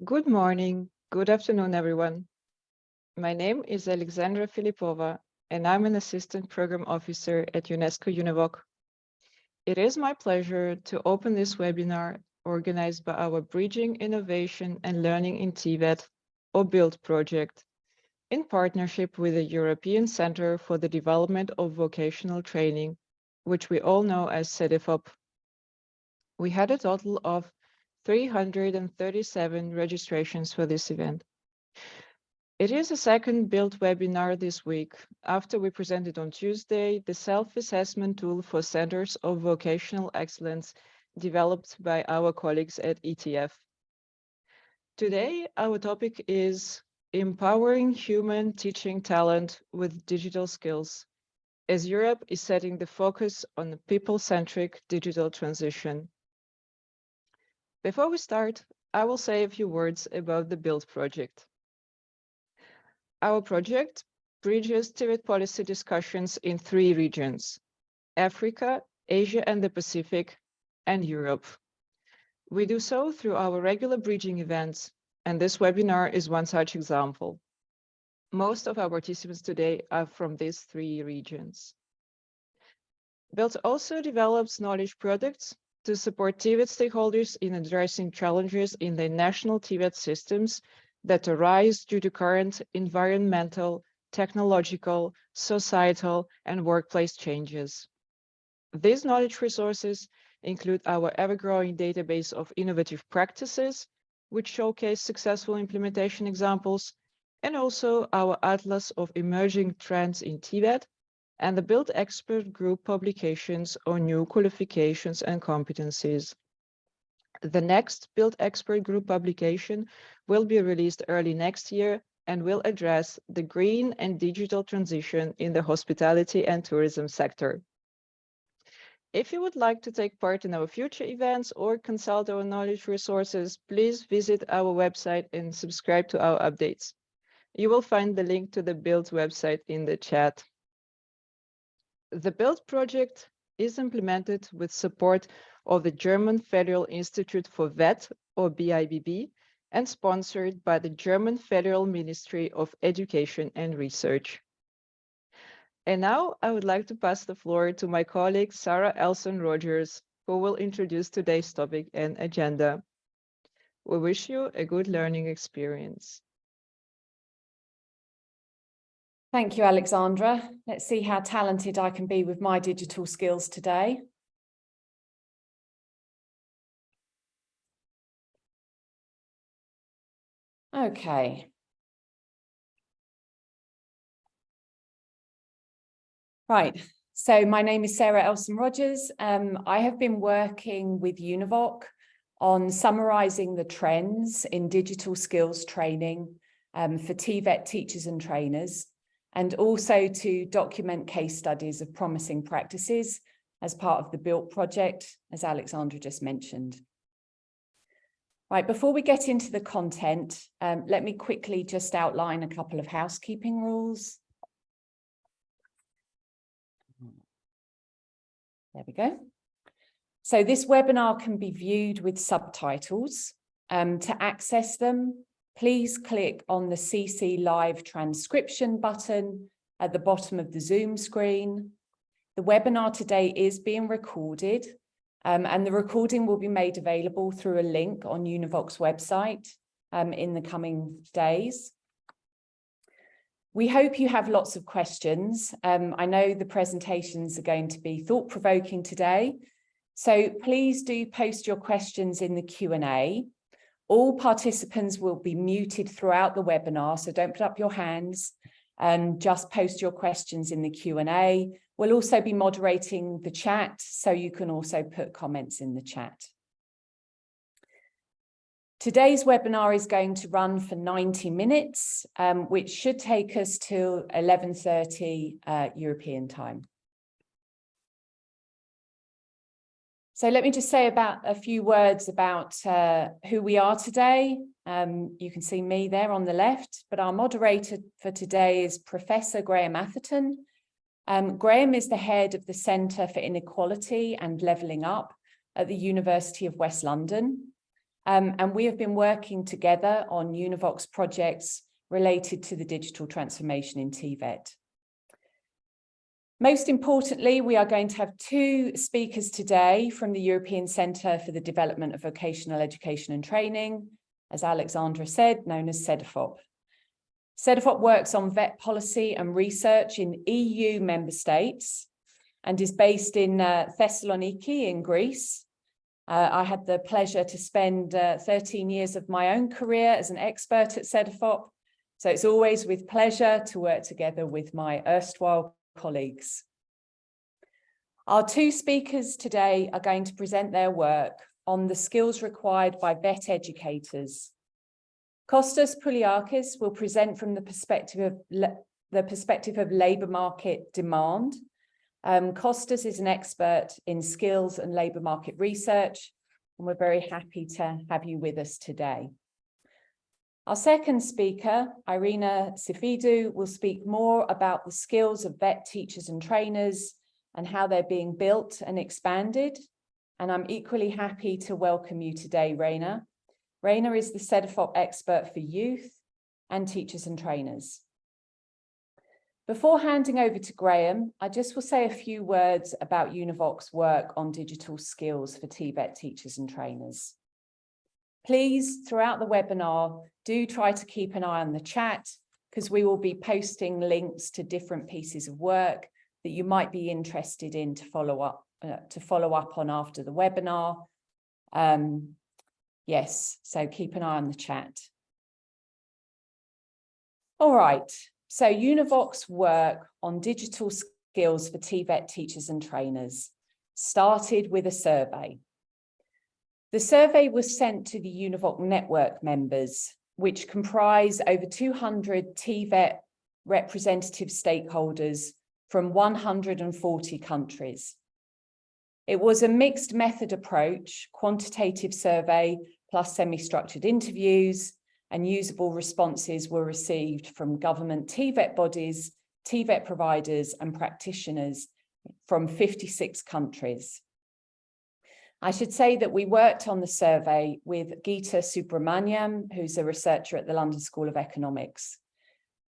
Good morning, good afternoon, everyone. My name is Alexandra Filippova, and I'm an Assistant Program Officer at UNESCO-UNEVOC. It is my pleasure to open this webinar organized by our Bridging Innovation and Learning in TVET, or BILT project, in partnership with the European Centre for the Development of Vocational Training, which we all know as Cedefop. We had a total of 337 registrations for this event. It is the second BILT webinar this week, after we presented on Tuesday the self-assessment tool for Centers of Vocational Excellence developed by our colleagues at ETF. Today, our topic is empowering human teaching talent with digital skills, as Europe is setting the focus on the people-centric digital transition. Before we start, I will say a few words about the BILT project. Our project bridges TVET policy discussions in 3 regions: Africa, Asia and the Pacific, and Europe. We do so through our regular bridging events, and this webinar is one such example. Most of our participants today are from these 3 regions. BILT also develops knowledge products to support TVET stakeholders in addressing challenges in their national TVET systems that arise due to current environmental, technological, societal, and workplace changes. These knowledge resources include our ever-growing database of innovative practices, which showcase successful implementation examples, and also our atlas of emerging trends in TVET, and the BILT expert group publications on new qualifications and competencies. The next BILT expert group publication will be released early next year and will address the green and digital transition in the hospitality and tourism sector. If you would like to take part in our future events or consult our knowledge resources, please visit our website and subscribe to our updates. You will find the link to the BILT website in the chat. The BILT project is implemented with support of the German Federal Institute for VET, or BIBB, and sponsored by the German Federal Ministry of Education and Research. And now I would like to pass the floor to my colleague, Sarah Elson-Rogers, who will introduce today's topic and agenda. We wish you a good learning experience. Thank you, Alexandra. Let's see how talented I can be with my digital skills today. Okay. Right, so my name is Sarah Elson-Rogers. I have been working with UNEVOC on summarising the trends in digital skills training for TVET teachers and trainers, and also to document case studies of promising practices as part of the BILT project, as Alexandra just mentioned. Right, before we get into the content, let me quickly just outline a couple of housekeeping rules. There we go. So this webinar can be viewed with subtitles. To access them, please click on the CC Live transcription button at the bottom of the Zoom screen. The webinar today is being recorded, and the recording will be made available through a link on UNEVOC's website in the coming days. We hope you have lots of questions. I know the presentations are going to be thought-provoking today, so please do post your questions in the Q&A. All participants will be muted throughout the webinar, so don't put up your hands and just post your questions in the Q&A. We'll also be moderating the chat, so you can also put comments in the chat. Today's webinar is going to run for 90 minutes, which should take us till 11:30 European time. So let me just say a few words about who we are today. You can see me there on the left, but our moderator for today is Professor Graeme Atherton. Graeme is the head of the Centre for Inequality and Levelling Up at the University of West London. And we have been working together on UNEVOC's projects related to the digital transformation in TVET. Most importantly, we are going to have two speakers today from the European Centre for the Development of Vocational Education and Training, as Alexandra said, known as Cedefop. Cedefop works on VET policy and research in EU member states and is based in Thessaloniki in Greece. I had the pleasure to spend 13 years of my own career as an expert at Cedefop, so it's always with pleasure to work together with my erstwhile colleagues. Our two speakers today are going to present their work on the skills required by VET educators. Konstantinos Pouliakas will present from the perspective of labour market demand. Kostas is an expert in skills and labour market research, and we're very happy to have you with us today. Our second speaker, Irene Psifidou, will speak more about the skills of VET teachers and trainers and how they're being built and expanded. And I'm equally happy to welcome you today, Raina. Raina is the Cedefop expert for youth and teachers and trainers. Before handing over to Graeme, I just will say a few words about UNEVOC's work on digital skills for TVET teachers and trainers. Please, throughout the webinar, do try to keep an eye on the chat because we will be posting links to different pieces of work that you might be interested in to follow up on after the webinar. Yes, so keep an eye on the chat. All right, so UNEVOC's work on digital skills for TVET teachers and trainers started with a survey. The survey was sent to the UNEVOC network members, which comprise over 200 TVET representative stakeholders from 140 countries. It was a mixed method approach, quantitative survey plus semi-structured interviews, and usable responses were received from government TVET bodies, TVET providers and practitioners from 56 countries. I should say that we worked on the survey with Geeta Subramaniam, who's a researcher at the London School of Economics.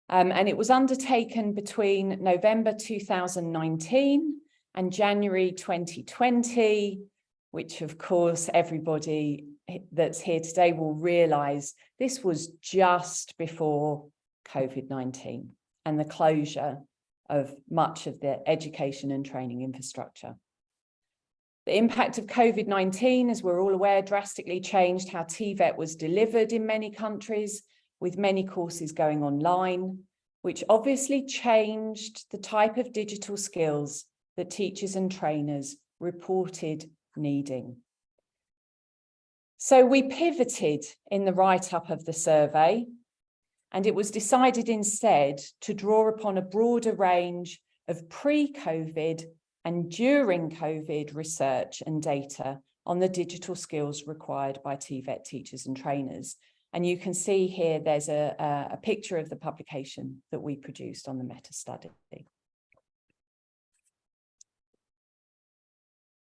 And it was undertaken between November 2019 and January 2020, which of course everybody that's here today will realise this was just before COVID-19 and the closure of much of the education and training infrastructure. The impact of COVID-19, as we're all aware, drastically changed how TVET was delivered in many countries, with many courses going online, which obviously changed the type of digital skills that teachers and trainers reported needing. So we pivoted in the write-up of the survey, and it was decided instead to draw upon a broader range of pre-COVID and during COVID research and data on the digital skills required by TVET teachers and trainers. And you can see here there's a picture of the publication that we produced on the meta-study.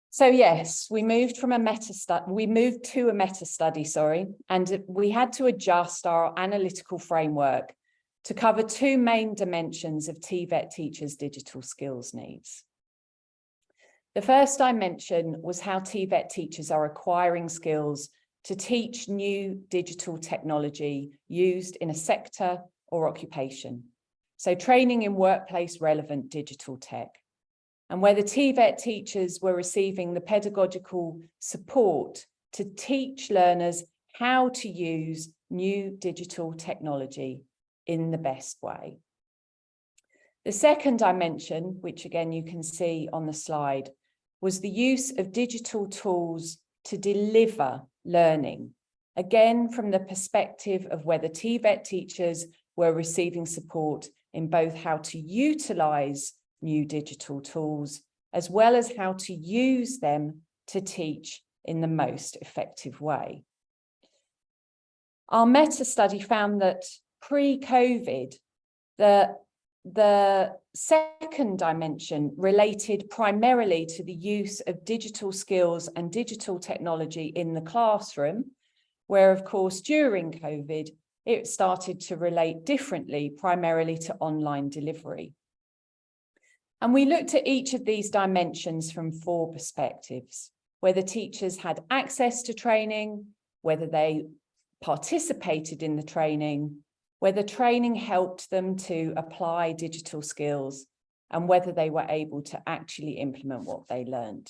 So yes, we moved to a meta-study, and we had to adjust our analytical framework to cover two main dimensions of TVET teachers' digital skills needs. The first dimension was how TVET teachers are acquiring skills to teach new digital technology used in a sector or occupation. So training in workplace relevant digital tech. And whether TVET teachers were receiving the pedagogical support to teach learners how to use new digital technology in the best way. The second dimension, which again you can see on the slide, was the use of digital tools to deliver learning, again from the perspective of whether TVET teachers were receiving support in both how to utilise new digital tools, as well as how to use them to teach in the most effective way. Our meta-study found that pre-COVID, the second dimension related primarily to the use of digital skills and digital technology in the classroom, where of course during COVID, it started to relate differently, primarily to online delivery. And we looked at each of these dimensions from 4 perspectives: whether teachers had access to training, whether they participated in the training, whether training helped them to apply digital skills, and whether they were able to actually implement what they learned.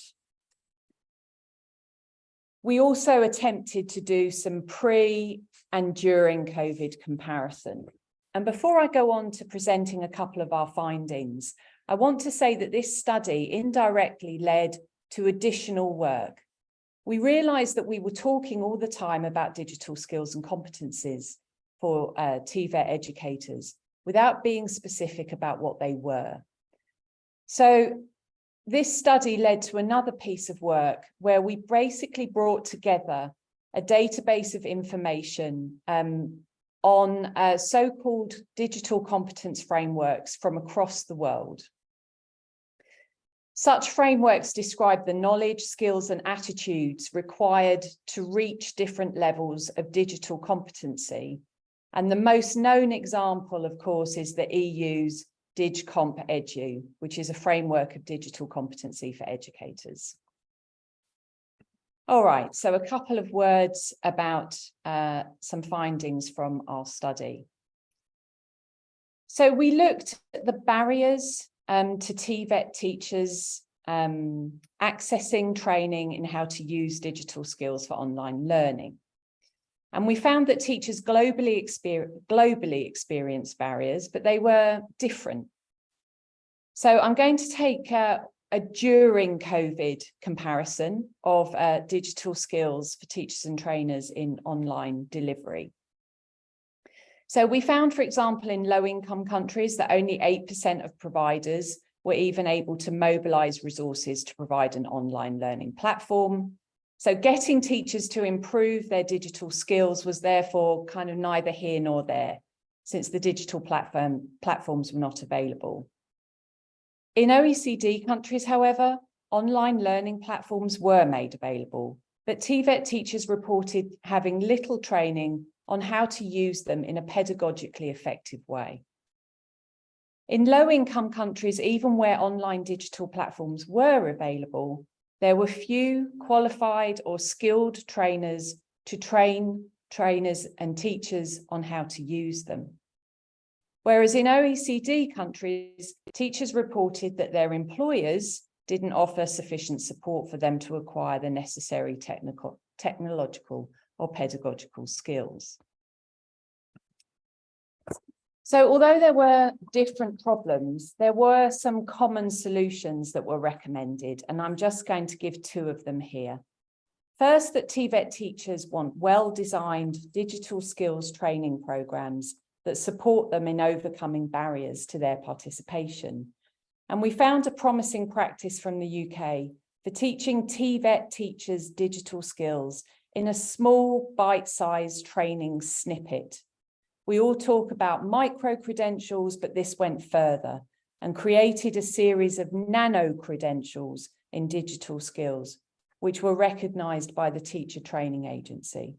We also attempted to do some pre and during COVID comparison. And before I go on to presenting a couple of our findings, I want to say that this study indirectly led to additional work. We realized that we were talking all the time about digital skills and competencies for TVET educators without being specific about what they were. So this study led to another piece of work where we basically brought together a database of information on so-called digital competence frameworks from across the world. Such frameworks describe the knowledge, skills, and attitudes required to reach different levels of digital competency. And the most known example, of course, is the EU's DigComp-Edu, which is a framework of digital competency for educators. All right, so a couple of words about some findings from our study. So we looked at the barriers to TVET teachers accessing training in how to use digital skills for online learning. And we found that teachers globally experience barriers, but they were different. So I'm going to take a during COVID comparison of digital skills for teachers and trainers in online delivery. So we found, for example, in low-income countries that only 8% of providers were even able to mobilize resources to provide an online learning platform. So getting teachers to improve their digital skills was therefore kind of neither here nor there, since the digital platforms were not available. In OECD countries, however, online learning platforms were made available, but TVET teachers reported having little training on how to use them in a pedagogically effective way. In low-income countries, even where online digital platforms were available, there were few qualified or skilled trainers to train trainers and teachers on how to use them. Whereas in OECD countries, teachers reported that their employers didn't offer sufficient support for them to acquire the necessary technological or pedagogical skills. So although there were different problems, there were some common solutions that were recommended, and I'm just going to give 2 of them here. First, that TVET teachers want well-designed digital skills training programs that support them in overcoming barriers to their participation. And we found a promising practice from the UK for teaching TVET teachers digital skills in a small bite-sized training snippet. We all talk about micro-credentials, but this went further and created a series of nano-credentials in digital skills, which were recognised by the Teacher Training Agency.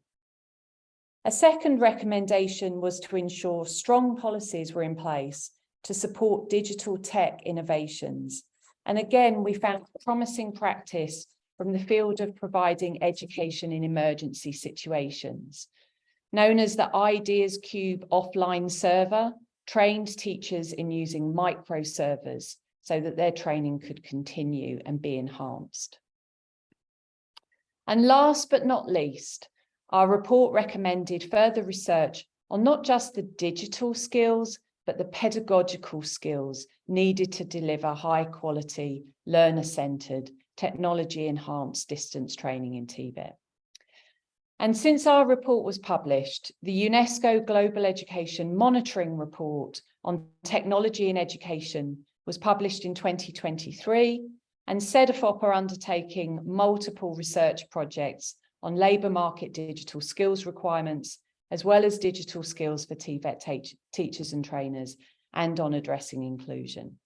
A second recommendation was to ensure strong policies were in place to support digital tech innovations. And again, we found promising practice from the field of providing education in emergency situations. Known as the Ideas Cube offline server, trained teachers in using microservers so that their training could continue and be enhanced. And last but not least, our report recommended further research on not just the digital skills, but the pedagogical skills needed to deliver high quality, learner-centered, technology-enhanced distance training in TVET. And since our report was published, the UNESCO Global Education Monitoring Report on Technology in Education was published in 2023, and Cedefop are undertaking multiple research projects on labour market digital skills requirements, as well as digital skills for TVET teachers and trainers, and on addressing inclusion.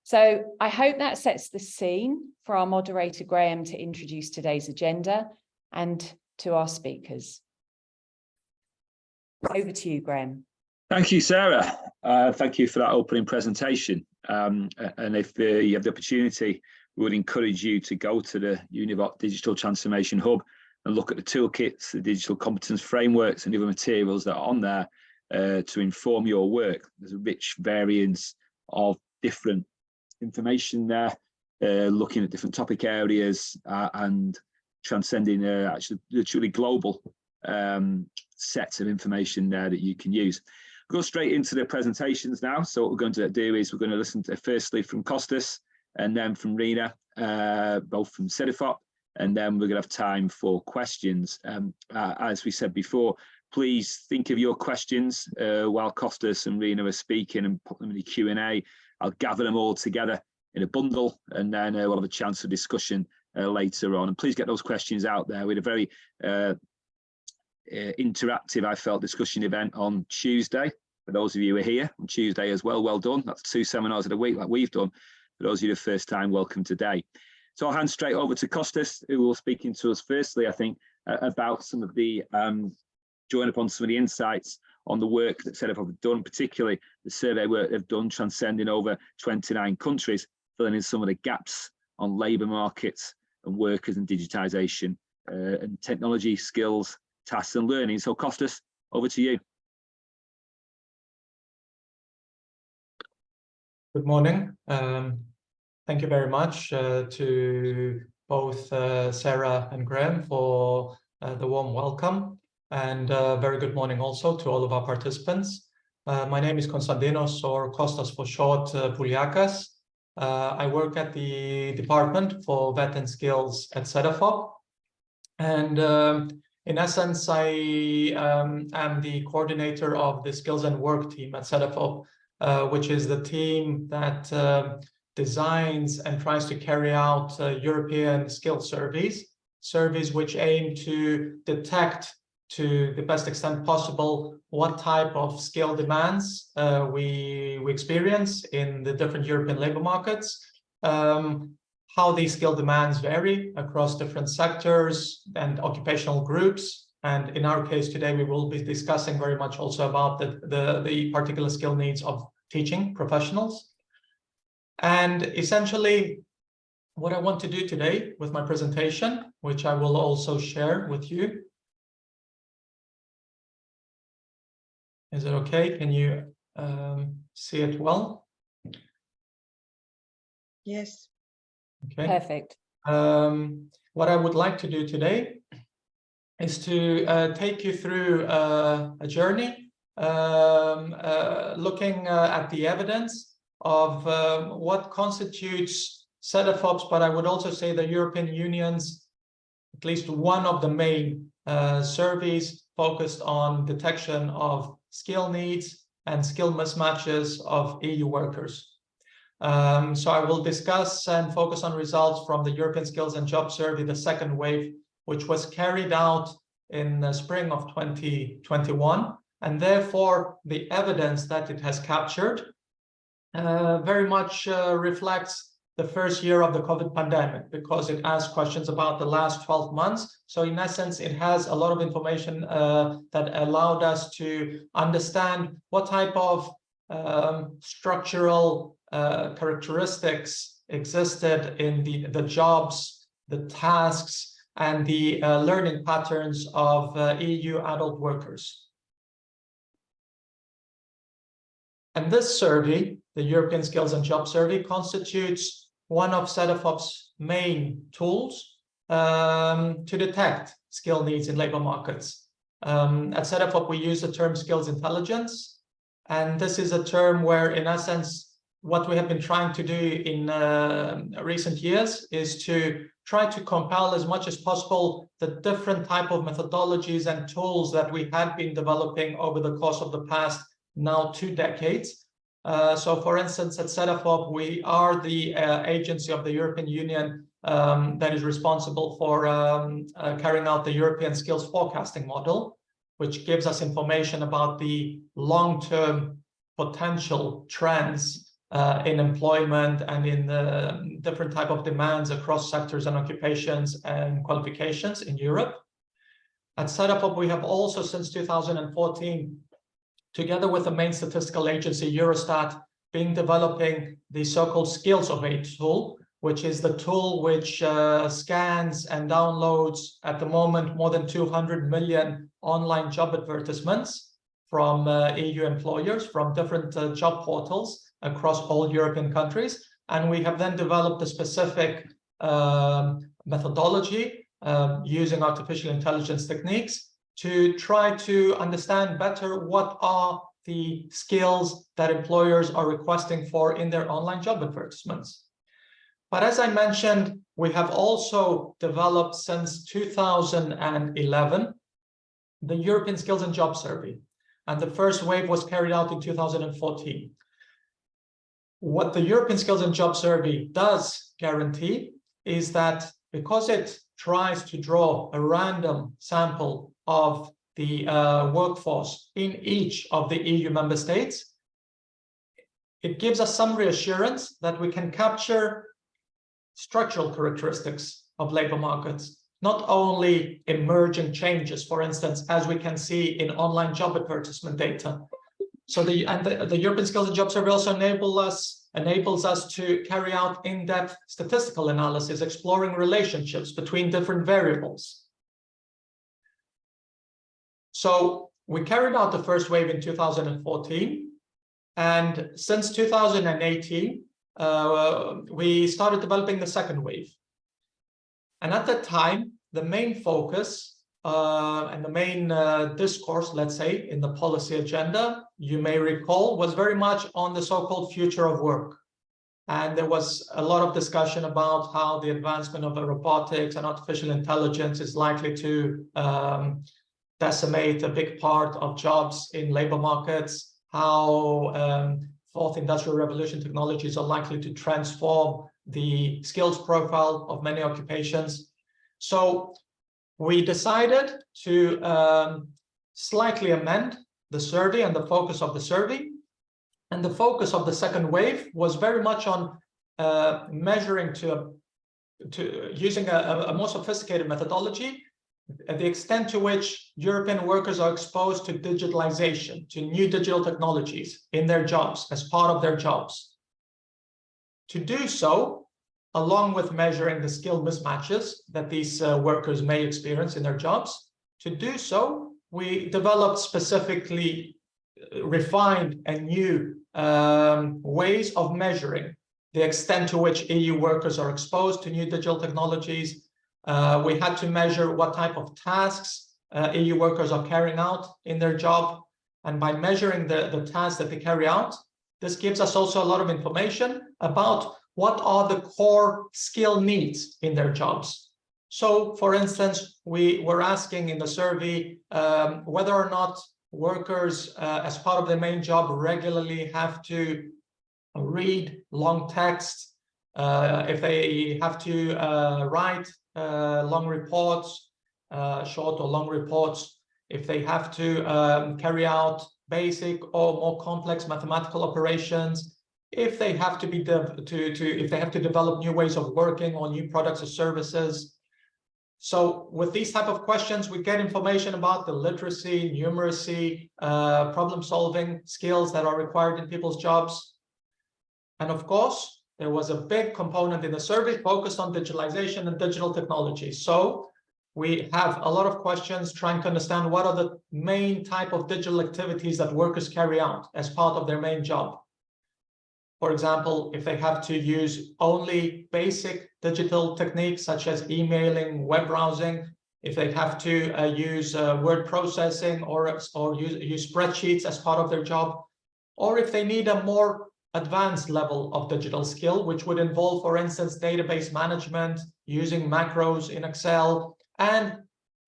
So I hope that sets the scene for our moderator, Graeme, to introduce today's agenda and to our speakers. Over to you, Graeme. Thank you, Sarah. Thank you for that opening presentation. And if you have the opportunity, we would encourage you to go to the UNEVOC Digital Transformation Hub and look at the toolkits, the digital competence frameworks and other materials that are on there to inform your work. There's a rich variance of different information there, looking at different topic areas and transcending actually the truly global sets of information there that you can use. We'll go straight into the presentations now. So what we're going to do is we're going to listen to firstly from Kostas and then from Rina, both from Cedefop, and then we're going to have time for questions. As we said before, please think of your questions while Kostas and Rina are speaking and put them in the Q&A. I'll gather them all together in a bundle and then we'll have a chance for discussion later on. And please get those questions out there. We had a very interactive, I felt, discussion event on Tuesday. For those of you who are here on Tuesday as well, well done. That's 2 seminars of the week like we've done. For those of you the first time, welcome today. So I'll hand straight over to Kostas, who will speaking to us firstly, I think, about some of the, drawing upon some of the insights on the work that Cedefop have done, particularly the survey work they've done transcending over 29 countries, filling in some of the gaps on labour markets and workers and digitisation and technology, skills, tasks and learning. So Kostas, over to you. Good morning. Thank you very much to both Sarah and Graeme for the warm welcome, and very good morning also to all of our participants. My name is Konstantinos, or Kostas for short, Pouliakas. I work at the Department for VET and Skills at Cedefop, and in essence, I am the coordinator of the Skills and Work team at Cedefop, which is the team that designs and tries to carry out European skill surveys which aim to detect to the best extent possible what type of skill demands we experience in the different European labor markets, how these skill demands vary across different sectors and occupational groups. And in our case today, we will be discussing very much also about the particular skill needs of teaching professionals. And essentially, what I want to do today with my presentation, which I will also share with you. Is it okay? Can you see it well? Yes. Okay. Perfect. What I would like to do today is to take you through a journey looking at the evidence of what constitutes Cedefop's, but I would also say the European Union's, at least one of the main surveys focused on detection of skill needs and skill mismatches of EU workers. So I will discuss and focus on results from the European Skills and Job Survey, the second wave, which was carried out in the spring of 2021. And therefore, the evidence that it has captured very much reflects the first year of the COVID pandemic, because it asks questions about the last 12 months. So in essence, it has a lot of information that allowed us to understand what type of structural characteristics existed in the jobs, the tasks, and the learning patterns of EU adult workers. And this survey, the European Skills and Job Survey, constitutes one of Cedefop's main tools to detect skill needs in labor markets. At Cedefop, we use the term skills intelligence, and this is a term where, in essence, what we have been trying to do in recent years is to try to compile as much as possible the different type of methodologies and tools that we had been developing over the course of the past now 2 decades. So for instance, at Cedefop, we are the agency of the European Union that is responsible for carrying out the European skills forecasting model, which gives us information about the long-term potential trends in employment and in the different type of demands across sectors and occupations and qualifications in Europe. At Cedefop, we have also since 2014, together with the main statistical agency, Eurostat, been developing the so-called Skills of Aid tool, which is the tool which scans and downloads at the moment more than 200 million online job advertisements from EU employers, from different job portals across all European countries. And we have then developed a specific methodology using artificial intelligence techniques to try to understand better what are the skills that employers are requesting for in their online job advertisements. But as I mentioned, we have also developed since 2011 the European Skills and Job Survey, and the first wave was carried out in 2014. What the European Skills and Job Survey does guarantee is that because it tries to draw a random sample of the workforce in each of the EU member states, it gives us some reassurance that we can capture structural characteristics of labor markets, not only emerging changes, for instance, as we can see in online job advertisement data. So the European Skills and Job Survey also enables us to carry out in-depth statistical analysis, exploring relationships between different variables. So we carried out the first wave in 2014, and since 2018, we started developing the second wave. And at that time, the main focus and the main discourse, let's say, in the policy agenda, you may recall, was very much on the so-called future of work. And there was a lot of discussion about how the advancement of robotics and artificial intelligence is likely to decimate a big part of jobs in labor markets, how fourth industrial revolution technologies are likely to transform the skills profile of many occupations. So we decided to slightly amend the survey and the focus of the survey. And the focus of the second wave was very much on measuring to using a more sophisticated methodology, the extent to which European workers are exposed to digitalization, to new digital technologies in their jobs, as part of their jobs. To do so, along with measuring the skill mismatches that these workers may experience in their jobs, to do so, we developed specifically refined and new ways of measuring the extent to which EU workers are exposed to new digital technologies. We had to measure what type of tasks EU workers are carrying out in their job. And by measuring the tasks that they carry out, this gives us also a lot of information about what are the core skill needs in their jobs. So, for instance, we were asking in the survey whether or not workers, as part of their main job, regularly have to read long text, if they have to write long reports, short or long reports, if they have to carry out basic or more complex mathematical operations, if they have to be if they have to develop new ways of working or new products or services. So with these type of questions, we get information about the literacy, numeracy, problem-solving skills that are required in people's jobs. And of course, there was a big component in the survey focused on digitalization and digital technology. So we have a lot of questions trying to understand what are the main type of digital activities that workers carry out as part of their main job. For example, if they have to use only basic digital techniques such as emailing, web browsing, if they have to use word processing or use spreadsheets as part of their job, or if they need a more advanced level of digital skill, which would involve, for instance, database management, using macros in Excel, and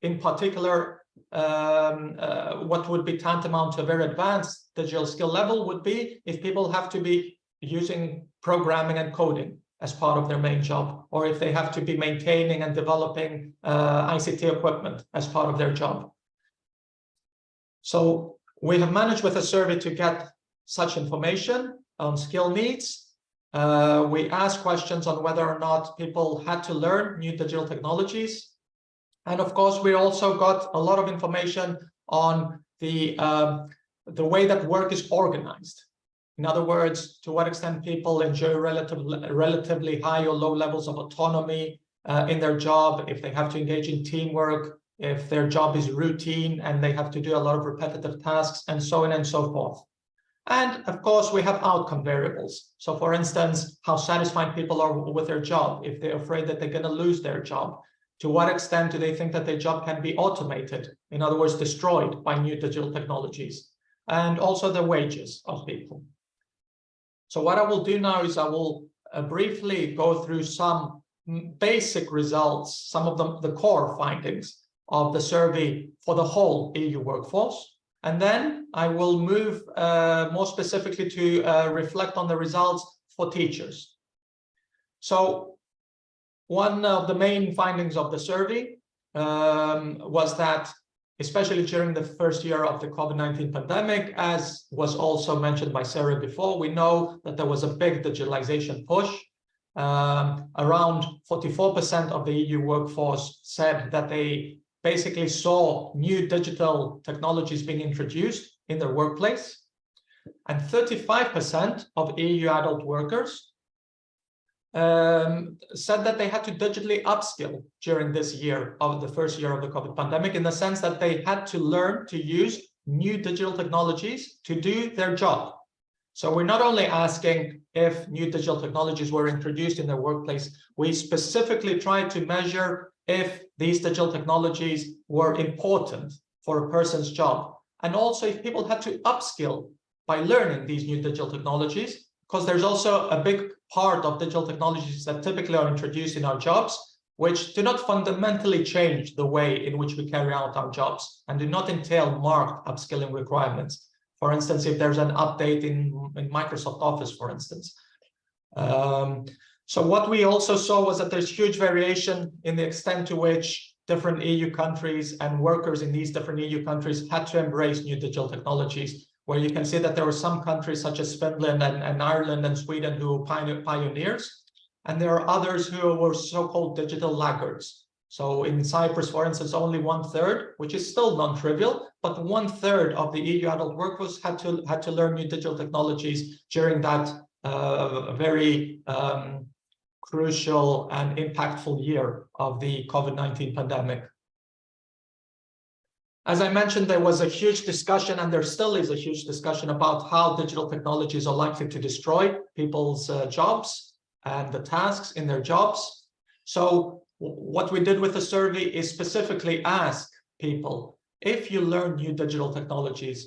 in particular, what would be tantamount to a very advanced digital skill level would be if people have to be using programming and coding as part of their main job, or if they have to be maintaining and developing ICT equipment as part of their job. So we have managed with a survey to get such information on skill needs. We asked questions on whether or not people had to learn new digital technologies. And of course, we also got a lot of information on the way that work is organized. In other words, to what extent people enjoy relatively high or low levels of autonomy in their job, if they have to engage in teamwork, if their job is routine and they have to do a lot of repetitive tasks, and so on and so forth. And of course, we have outcome variables. So for instance, how satisfied people are with their job, if they're afraid that they're going to lose their job. To what extent do they think that their job can be automated? In other words, destroyed by new digital technologies, and also the wages of people. So what I will do now is I will briefly go through some basic results, some of the core findings of the survey for the whole EU workforce. And then I will move more specifically to reflect on the results for teachers. So one of the main findings of the survey was that, especially during the first year of the COVID-19 pandemic, as was also mentioned by Sarah before, we know that there was a big digitalization push. Around 44% of the EU workforce said that they basically saw new digital technologies being introduced in their workplace. And 35% of EU adult workers said that they had to digitally upskill during this year of the first year of the COVID pandemic, in the sense that they had to learn to use new digital technologies to do their job. So we're not only asking if new digital technologies were introduced in their workplace, we specifically tried to measure if these digital technologies were important for a person's job, and also if people had to upskill by learning these new digital technologies, because there's also a big part of digital technologies that typically are introduced in our jobs, which do not fundamentally change the way in which we carry out our jobs and do not entail marked upskilling requirements. For instance, if there's an update in Microsoft Office, for instance. So what we also saw was that there's huge variation in the extent to which different EU countries and workers in these different EU countries had to embrace new digital technologies, where you can see that there were some countries such as Finland and Ireland and Sweden who were pioneers, and there are others who were so-called digital laggards. So in Cyprus, for instance, only 1/3, which is still non-trivial, but 1/3 of the EU adult workforce had to learn new digital technologies during that very crucial and impactful year of the COVID-19 pandemic. As I mentioned, there was a huge discussion, and there still is a huge discussion about how digital technologies are likely to destroy people's jobs and the tasks in their jobs. So what we did with the survey is specifically ask people, if you learn new digital technologies,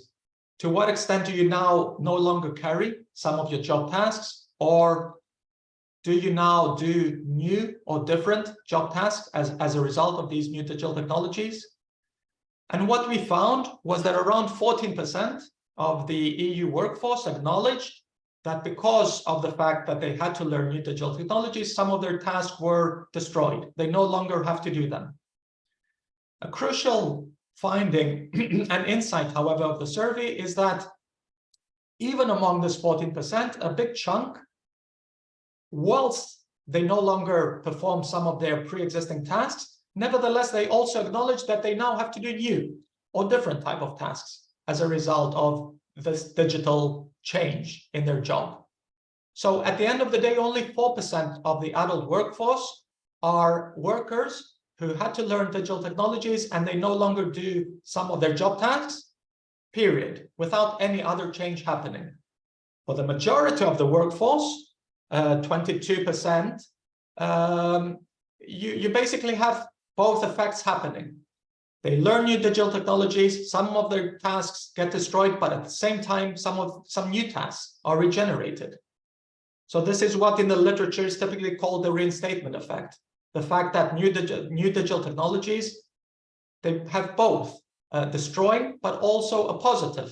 to what extent do you now no longer carry some of your job tasks, or do you now do new or different job tasks as a result of these new digital technologies? And what we found was that around 14% of the EU workforce acknowledged that because of the fact that they had to learn new digital technologies, some of their tasks were destroyed. They no longer have to do them. A crucial finding and insight, however, of the survey is that even among this 14%, a big chunk, whilst they no longer perform some of their pre-existing tasks, nevertheless, they also acknowledge that they now have to do new or different type of tasks as a result of this digital change in their job. So at the end of the day, only 4% of the adult workforce are workers who had to learn digital technologies and they no longer do some of their job tasks, period, without any other change happening. For the majority of the workforce, 22%, you basically have both effects happening. They learn new digital technologies, some of their tasks get destroyed, but at the same time, some new tasks are regenerated. So this is what in the literature is typically called the reinstatement effect. The fact that new digital technologies, they have both destroying, but also a positive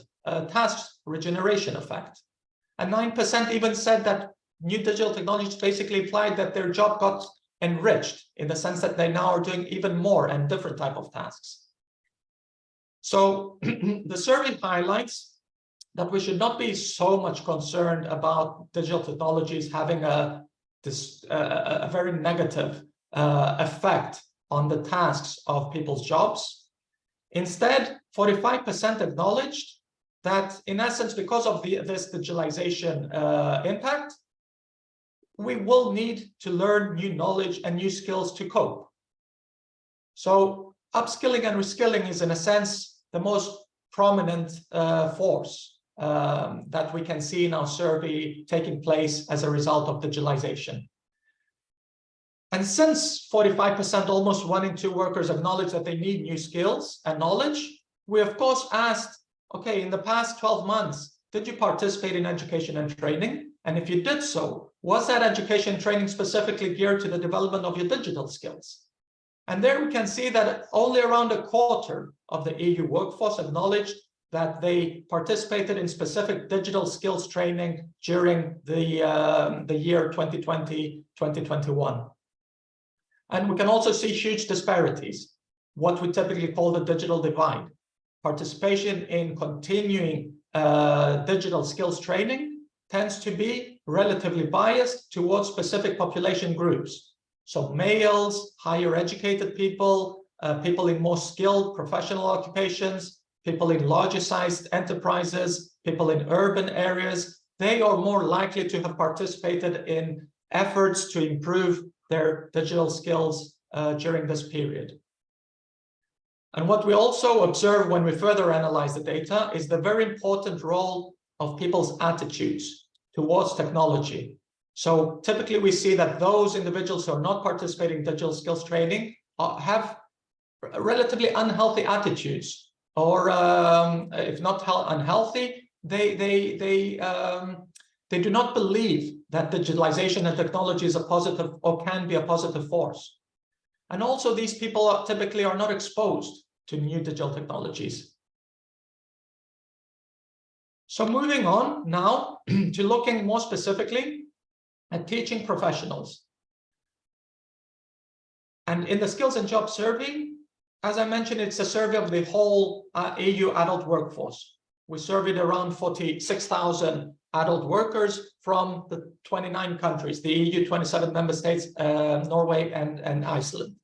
task regeneration effect. And 9% even said that new digital technologies basically implied that their job got enriched in the sense that they now are doing even more and different type of tasks. So the survey highlights that we should not be so much concerned about digital technologies having a very negative effect on the tasks of people's jobs. Instead, 45% acknowledged that, in essence, because of this digitalization impact, we will need to learn new knowledge and new skills to cope. So upskilling and reskilling is, in a sense, the most prominent force that we can see in our survey taking place as a result of digitalization. And since 45%, almost 1 in 2 workers acknowledge that they need new skills and knowledge, we of course asked, okay, in the past 12 months, did you participate in education and training? And if you did so, was that education and training specifically geared to the development of your digital skills? And there we can see that only around a quarter of the EU workforce acknowledged that they participated in specific digital skills training during the year 2020-2021. And we can also see huge disparities, what we typically call the digital divide. Participation in continuing digital skills training tends to be relatively biased towards specific population groups. So males, higher educated people, people in more skilled professional occupations, people in larger sized enterprises, people in urban areas, they are more likely to have participated in efforts to improve their digital skills during this period. And what we also observe when we further analyze the data is the very important role of people's attitudes towards technology. So typically we see that those individuals who are not participating in digital skills training have relatively unhealthy attitudes, or if not unhealthy, they do not believe that digitalization and technology is a positive or can be a positive force. And also these people typically are not exposed to new digital technologies. So moving on now to looking more specifically at teaching professionals. And in the Skills and Jobs survey, as I mentioned, it's a survey of the whole EU adult workforce. We surveyed around 46,000 adult workers from the 29 countries, the EU 27 member states, Norway and Iceland.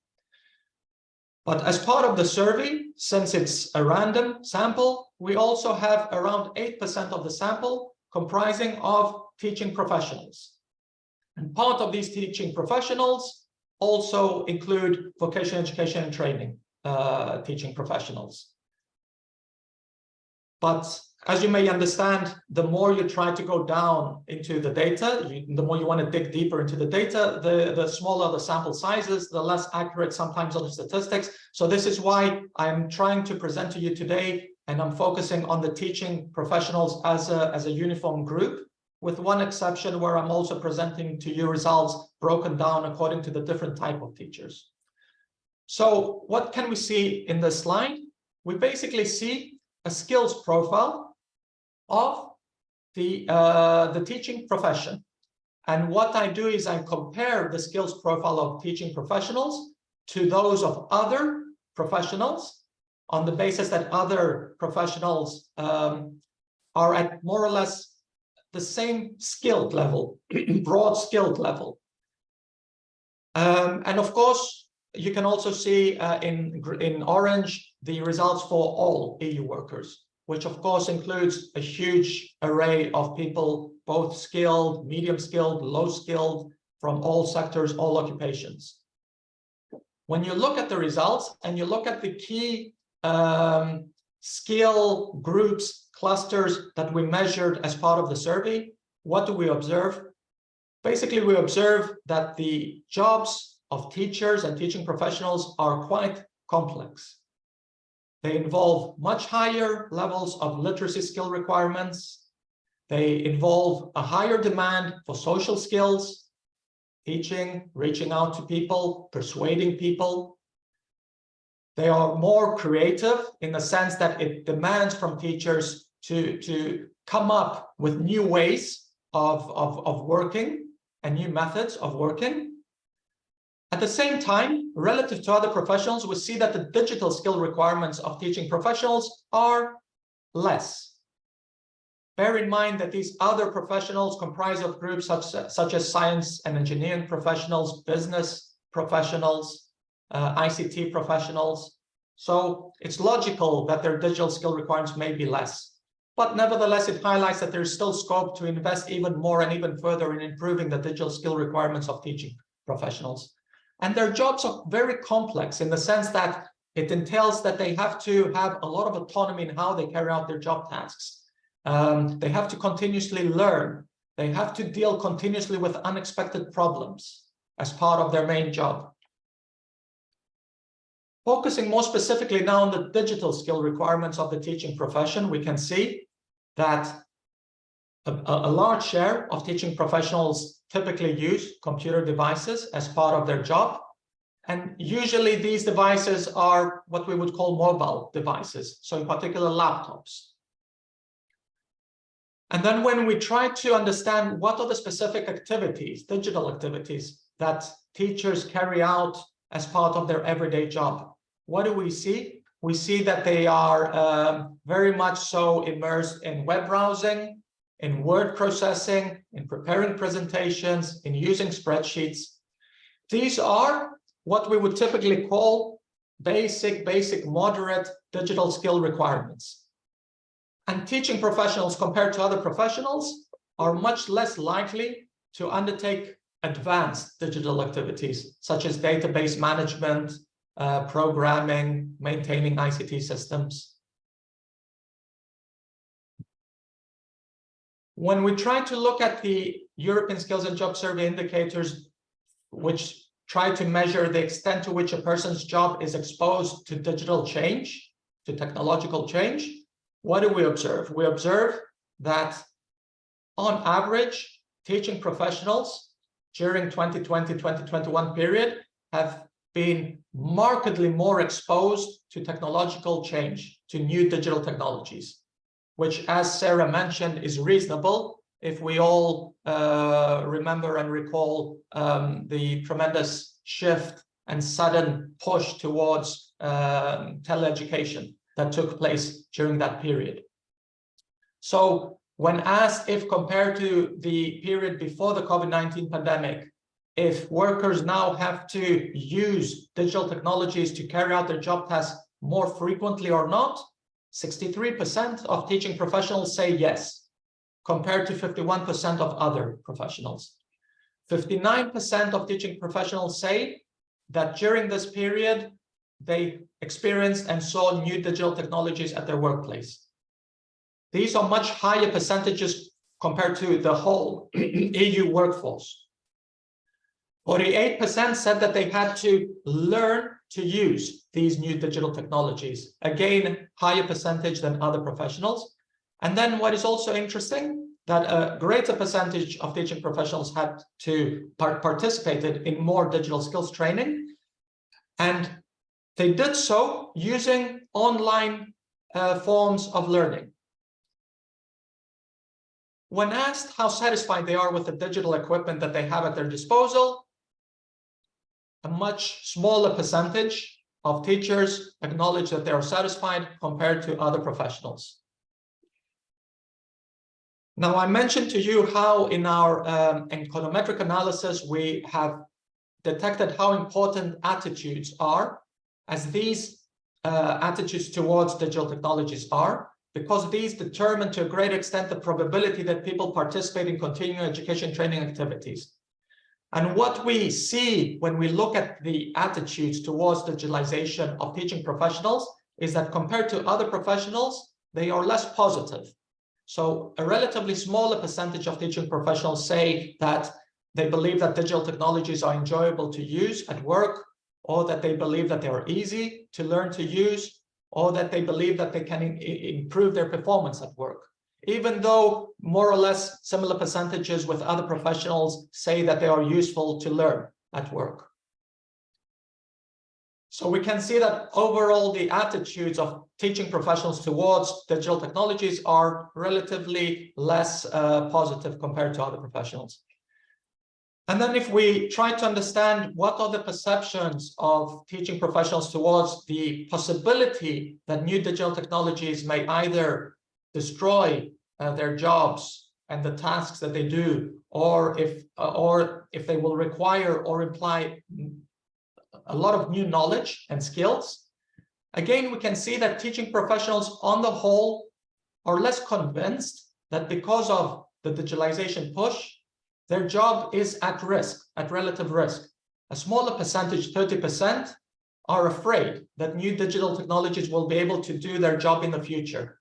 But as part of the survey, since it's a random sample, we also have around 8% of the sample comprising of teaching professionals. And part of these teaching professionals also include vocational education and training teaching professionals. But as you may understand, the more you try to go down into the data, the more you want to dig deeper into the data, the smaller the sample sizes, the less accurate sometimes are the statistics. So this is why I'm trying to present to you today, and I'm focusing on the teaching professionals as a uniform group, with one exception where I'm also presenting to you results broken down according to the different type of teachers. So what can we see in this slide? We basically see a skills profile of the teaching profession. And what I do is I compare the skills profile of teaching professionals to those of other professionals on the basis that other professionals are at more or less the same skilled level, broad skilled level. And of course, you can also see in orange the results for all EU workers, which of course includes a huge array of people, both skilled, medium skilled, low skilled, from all sectors, all occupations. When you look at the results and you look at the key skill groups, clusters that we measured as part of the survey, what do we observe? Basically, we observe that the jobs of teachers and teaching professionals are quite complex. They involve much higher levels of literacy skill requirements. They involve a higher demand for social skills, teaching, reaching out to people, persuading people. They are more creative in the sense that it demands from teachers to come up with new ways of working and new methods of working. At the same time, relative to other professionals, we see that the digital skill requirements of teaching professionals are less. Bear in mind that these other professionals comprise of groups such as science and engineering professionals, business professionals, ICT professionals. So it's logical that their digital skill requirements may be less. But nevertheless, it highlights that there's still scope to invest even more and even further in improving the digital skill requirements of teaching professionals. And their jobs are very complex in the sense that it entails that they have to have a lot of autonomy in how they carry out their job tasks. They have to continuously learn. They have to deal continuously with unexpected problems as part of their main job. Focusing more specifically now on the digital skill requirements of the teaching profession, we can see that a large share of teaching professionals typically use computer devices as part of their job. And usually these devices are what we would call mobile devices, so in particular laptops. And then when we try to understand what are the specific activities, digital activities, that teachers carry out as part of their everyday job, what do we see? We see that they are very much so immersed in web browsing, in word processing, in preparing presentations, in using spreadsheets. These are what we would typically call basic, moderate digital skill requirements. And teaching professionals compared to other professionals are much less likely to undertake advanced digital activities, such as database management, programming, maintaining ICT systems. When we try to look at the European Skills and Job Survey indicators, which try to measure the extent to which a person's job is exposed to digital change, to technological change, what do we observe? We observe that on average, teaching professionals during 2020-2021 period have been markedly more exposed to technological change, to new digital technologies, which, as Sarah mentioned, is reasonable if we all remember and recall the tremendous shift and sudden push towards teleeducation that took place during that period. So when asked if compared to the period before the COVID-19 pandemic, if workers now have to use digital technologies to carry out their job tasks more frequently or not, 63% of teaching professionals say yes, compared to 51% of other professionals. 59% of teaching professionals say that during this period, they experienced and saw new digital technologies at their workplace. These are much higher percentages compared to the whole EU workforce. 48% said that they had to learn to use these new digital technologies. Again, higher percentage than other professionals. And then what is also interesting, that a greater percentage of teaching professionals had to participated in more digital skills training. And they did so using online forms of learning. When asked how satisfied they are with the digital equipment that they have at their disposal, a much smaller percentage of teachers acknowledge that they are satisfied compared to other professionals. Now, I mentioned to you how in our econometric analysis, we have detected how important attitudes are, as these attitudes towards digital technologies are, because these determine to a great extent the probability that people participate in continuing education training activities. And what we see when we look at the attitudes towards digitalization of teaching professionals is that compared to other professionals, they are less positive. So a relatively smaller percentage of teaching professionals say that they believe that digital technologies are enjoyable to use at work, or that they believe that they are easy to learn to use, or that they believe that they can improve their performance at work. Even though more or less similar percentages with other professionals say that they are useful to learn at work. So we can see that overall the attitudes of teaching professionals towards digital technologies are relatively less positive compared to other professionals. And then if we try to understand what are the perceptions of teaching professionals towards the possibility that new digital technologies may either destroy their jobs and the tasks that they do, or if they will require or imply a lot of new knowledge and skills. Again, we can see that teaching professionals on the whole are less convinced that because of the digitalization push, their job is at risk, at relative risk. A smaller percentage, 30%, are afraid that new digital technologies will be able to do their job in the future.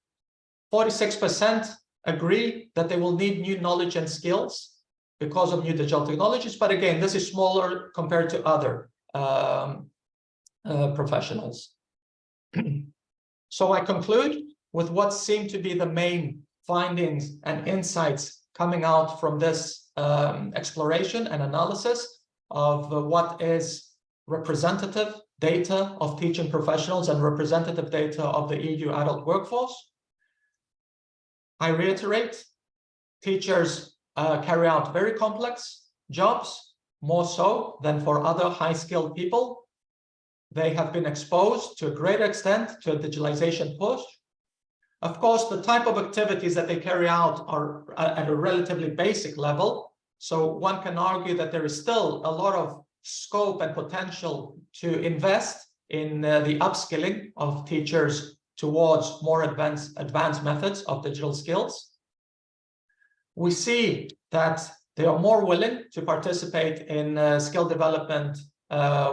46% agree that they will need new knowledge and skills because of new digital technologies. But again, this is smaller compared to other professionals. So I conclude with what seem to be the main findings and insights coming out from this exploration and analysis of what is representative data of teaching professionals and representative data of the EU adult workforce. I reiterate, teachers carry out very complex jobs, more so than for other high-skilled people. They have been exposed to a great extent to a digitalization push. Of course, the type of activities that they carry out are at a relatively basic level. So one can argue that there is still a lot of scope and potential to invest in the upskilling of teachers towards more advanced methods of digital skills. We see that they are more willing to participate in skill development,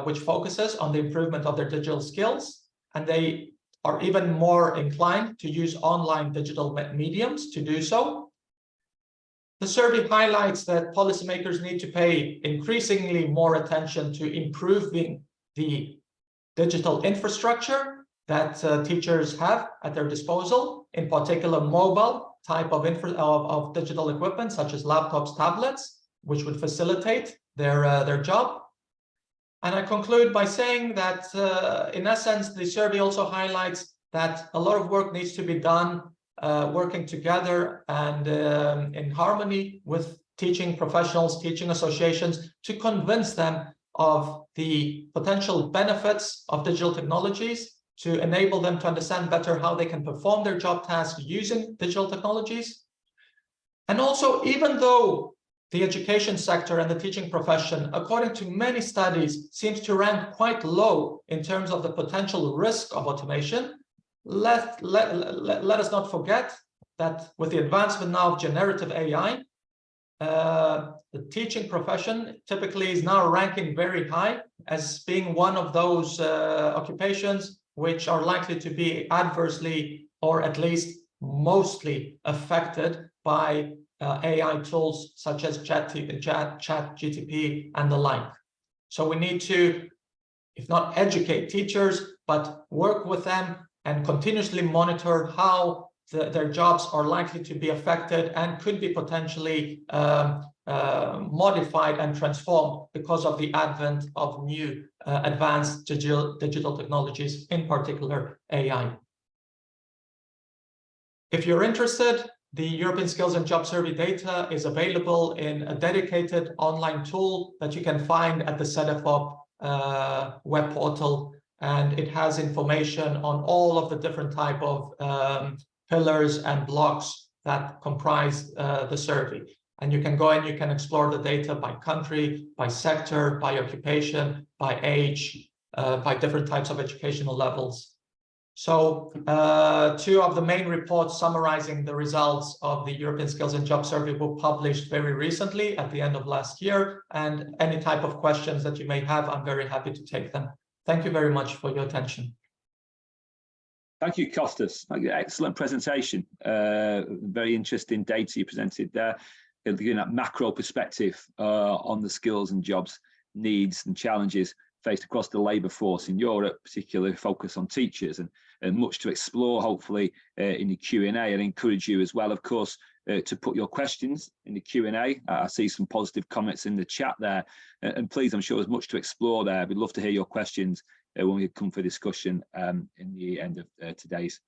which focuses on the improvement of their digital skills, and they are even more inclined to use online digital mediums to do so. The survey highlights that policymakers need to pay increasingly more attention to improving the digital infrastructure that teachers have at their disposal, in particular mobile type of digital equipment such as laptops, tablets, which would facilitate their job. And I conclude by saying that in essence, the survey also highlights that a lot of work needs to be done working together and in harmony with teaching professionals, teaching associations, to convince them of the potential benefits of digital technologies, to enable them to understand better how they can perform their job tasks using digital technologies. And also, even though the education sector and the teaching profession, according to many studies, seems to rank quite low in terms of the potential risk of automation, let us not forget that with the advancement now of generative AI, the teaching profession typically is now ranking very high as being one of those occupations which are likely to be adversely, or at least mostly, affected by AI tools such as ChatGPT and the like. So we need to, if not educate teachers, but work with them and continuously monitor how their jobs are likely to be affected and could be potentially modified and transformed because of the advent of new advanced digital technologies, in particular AI. If you're interested, the European Skills and Job Survey data is available in a dedicated online tool that you can find at the Cedefop web portal, and it has information on all of the different type of pillars and blocks that comprise the survey. And you can go and you can explore the data by country, by sector, by occupation, by age, by different types of educational levels. So two of the main reports summarizing the results of the European Skills and Job Survey were published very recently at the end of last year, and any type of questions that you may have, I'm very happy to take them. Thank you very much for your attention. Thank you, Kostas. Excellent presentation. Very interesting data you presented there, giving that macro perspective on the skills and jobs needs and challenges faced across the labour force in Europe, particularly focus on teachers, and much to explore, hopefully, in the Q&A. And encourage you as well, of course, to put your questions in the Q&A. I see some positive comments in the chat there. And please, I'm sure there's much to explore there. We'd love to hear your questions when we come for discussion in the end of today's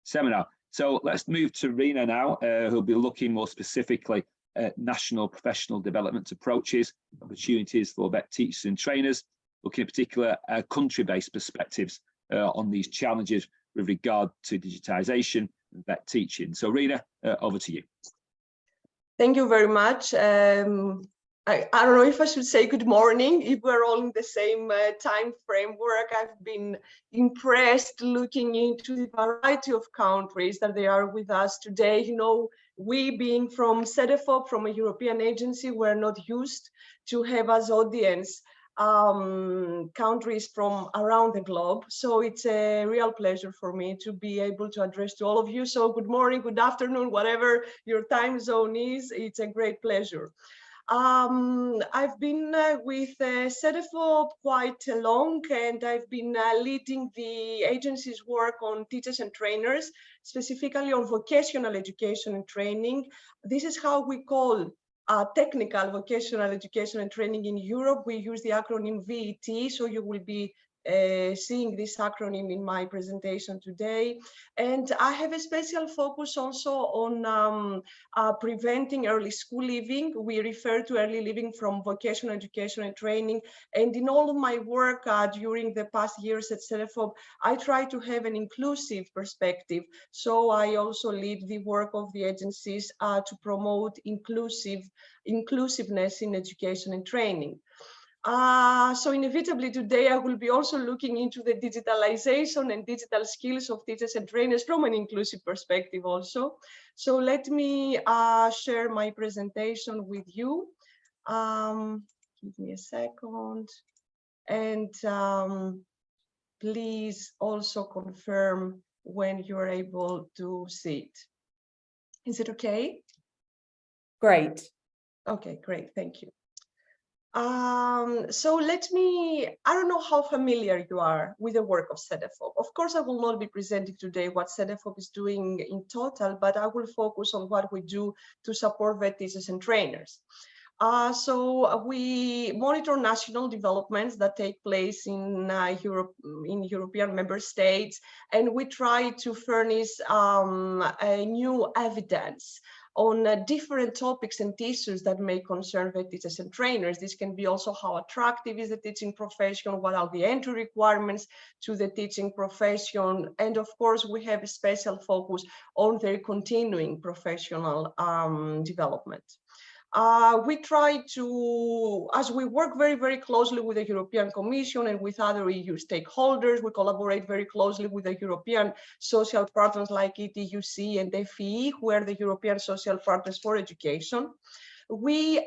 seminar. So let's move to Irene now, who'll be looking more specifically at national professional development approaches, opportunities for VET teachers and trainers, looking at particular country-based perspectives on these challenges with regard to digitisation and VET teaching. So Irene, over to you. Thank you very much. I don't know if I should say good morning, if we're all in the same time framework. I've been impressed looking into the variety of countries that they are with us today. You know, we being from Cedefop, from a European agency, we're not used to have as audience countries from around the globe. So it's a real pleasure for me to be able to address to all of you. So good morning, good afternoon, whatever your time zone is, it's a great pleasure. I've been with Cedefop quite long, and I've been leading the agency's work on teachers and trainers, specifically on vocational education and training. This is how we call technical vocational education and training in Europe. We use the acronym VET, so you will be seeing this acronym in my presentation today. And I have a special focus also on preventing early school leaving. We refer to early leaving from vocational education and training. And in all of my work during the past years at Cedefop, I try to have an inclusive perspective. So I also lead the work of the agencies to promote inclusiveness in education and training. So inevitably today I will be also looking into the digitalization and digital skills of teachers and trainers from an inclusive perspective also. So let me share my presentation with you. Give me a second. And please also confirm when you're able to see it. Is it okay? Great. Okay, great, thank you. So I don't know how familiar you are with the work of Cedefop. Of course, I will not be presenting today what Cedefop is doing in total, but I will focus on what we do to support VET teachers and trainers. So we monitor national developments that take place in Europe, in European member states, and we try to furnish a new evidence on different topics and issues that may concern VET teachers and trainers. This can be also how attractive is the teaching profession, what are the entry requirements to the teaching profession, and of course we have a special focus on their continuing professional development. We try to, as we work very, very closely with the European Commission and with other EU stakeholders, we collaborate very closely with the European social partners like ETUC and FEE, who are the European Social Partners for Education. We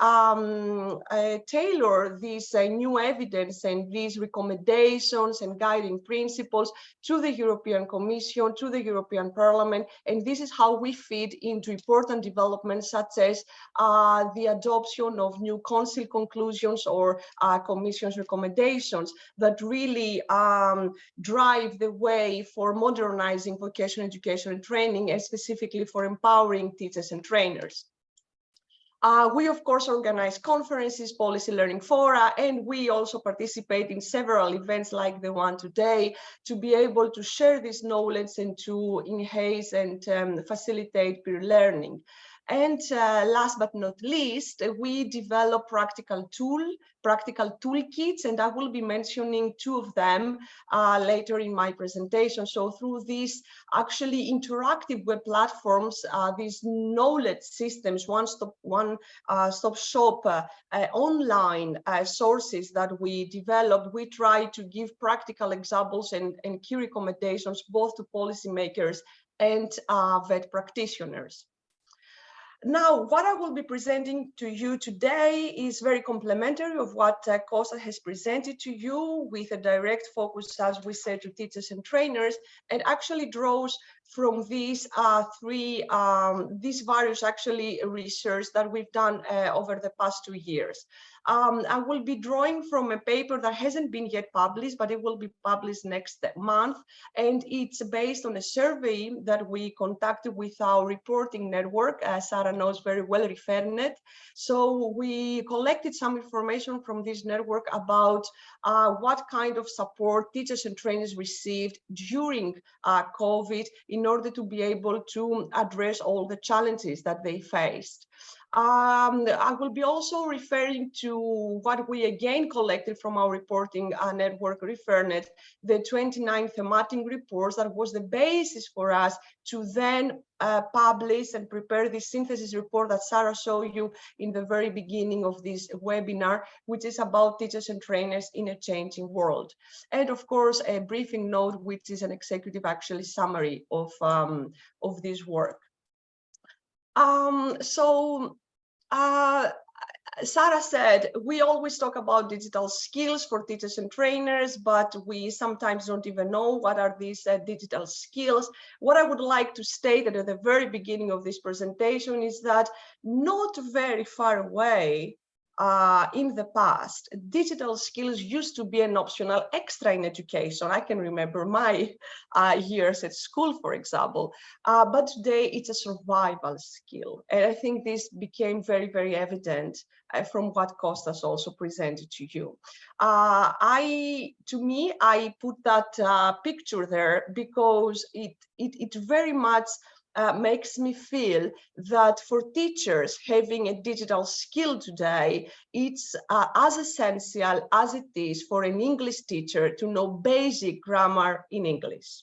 tailor this new evidence and these recommendations and guiding principles to the European Commission, to the European Parliament, and this is how we feed into important developments such as the adoption of new Council conclusions or Commission's recommendations that really drive the way for modernizing vocational education and training, and specifically for empowering teachers and trainers. We, of course, organize conferences, policy learning fora, and we also participate in several events like the one today to be able to share this knowledge and to enhance and facilitate peer learning. And last but not least, we develop practical toolkits, and I will be mentioning two of them later in my presentation. So through these actually interactive web platforms, these knowledge systems, one-stop shop online sources that we developed, we try to give practical examples and key recommendations both to policymakers and VET practitioners. Now, what I will be presenting to you today is very complementary of what Kosta has presented to you, with a direct focus, as we said, to teachers and trainers, and actually draws from these various actually research that we've done over the past 2 years. I will be drawing from a paper that hasn't been yet published, but it will be published next month. And it's based on a survey that we conducted with our reporting network. Sarah knows very well ReferNet. So we collected some information from this network about what kind of support teachers and trainers received during COVID in order to be able to address all the challenges that they faced. I will be also referring to what we again collected from our reporting network, ReferNet, the 29 thematic reports that was the basis for us to then publish and prepare this synthesis report that Sarah showed you in the very beginning of this webinar, which is about teachers and trainers in a changing world. And of course, a briefing note, which is an executive actually summary of this work. Sarah said, we always talk about digital skills for teachers and trainers, but we sometimes don't even know what are these digital skills. What I would like to state at the very beginning of this presentation is that not very far away, in the past, digital skills used to be an optional extra in education. I can remember my years at school, for example, but today it's a survival skill. And I think this became very, very evident from what Kostas also presented to you. To me, I put that picture there because it very much makes me feel that for teachers, having a digital skill today, it's as essential as it is for an English teacher to know basic grammar in English.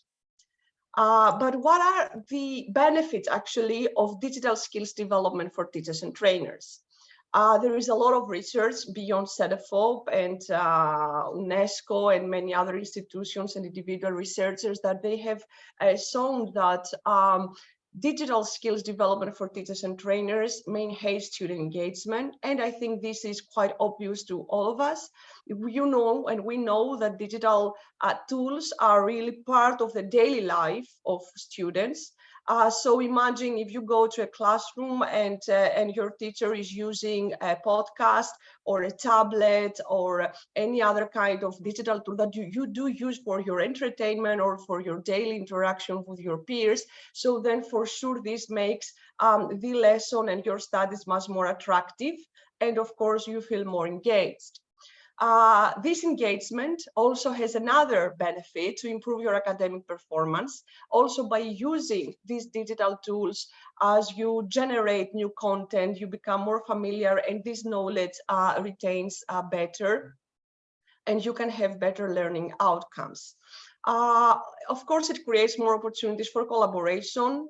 But what are the benefits actually of digital skills development for teachers and trainers? There is a lot of research beyond Cedefop and UNESCO and many other institutions and individual researchers that they have shown that digital skills development for teachers and trainers may enhance student engagement. And I think this is quite obvious to all of us. You know, and we know that digital tools are really part of the daily life of students. So imagine if you go to a classroom and your teacher is using a podcast or a tablet or any other kind of digital tool that you do use for your entertainment or for your daily interaction with your peers. So then for sure this makes the lesson and your studies much more attractive. And of course you feel more engaged. This engagement also has another benefit to improve your academic performance, also by using these digital tools. As you generate new content, you become more familiar and this knowledge retains better, and you can have better learning outcomes. Of course, it creates more opportunities for collaboration.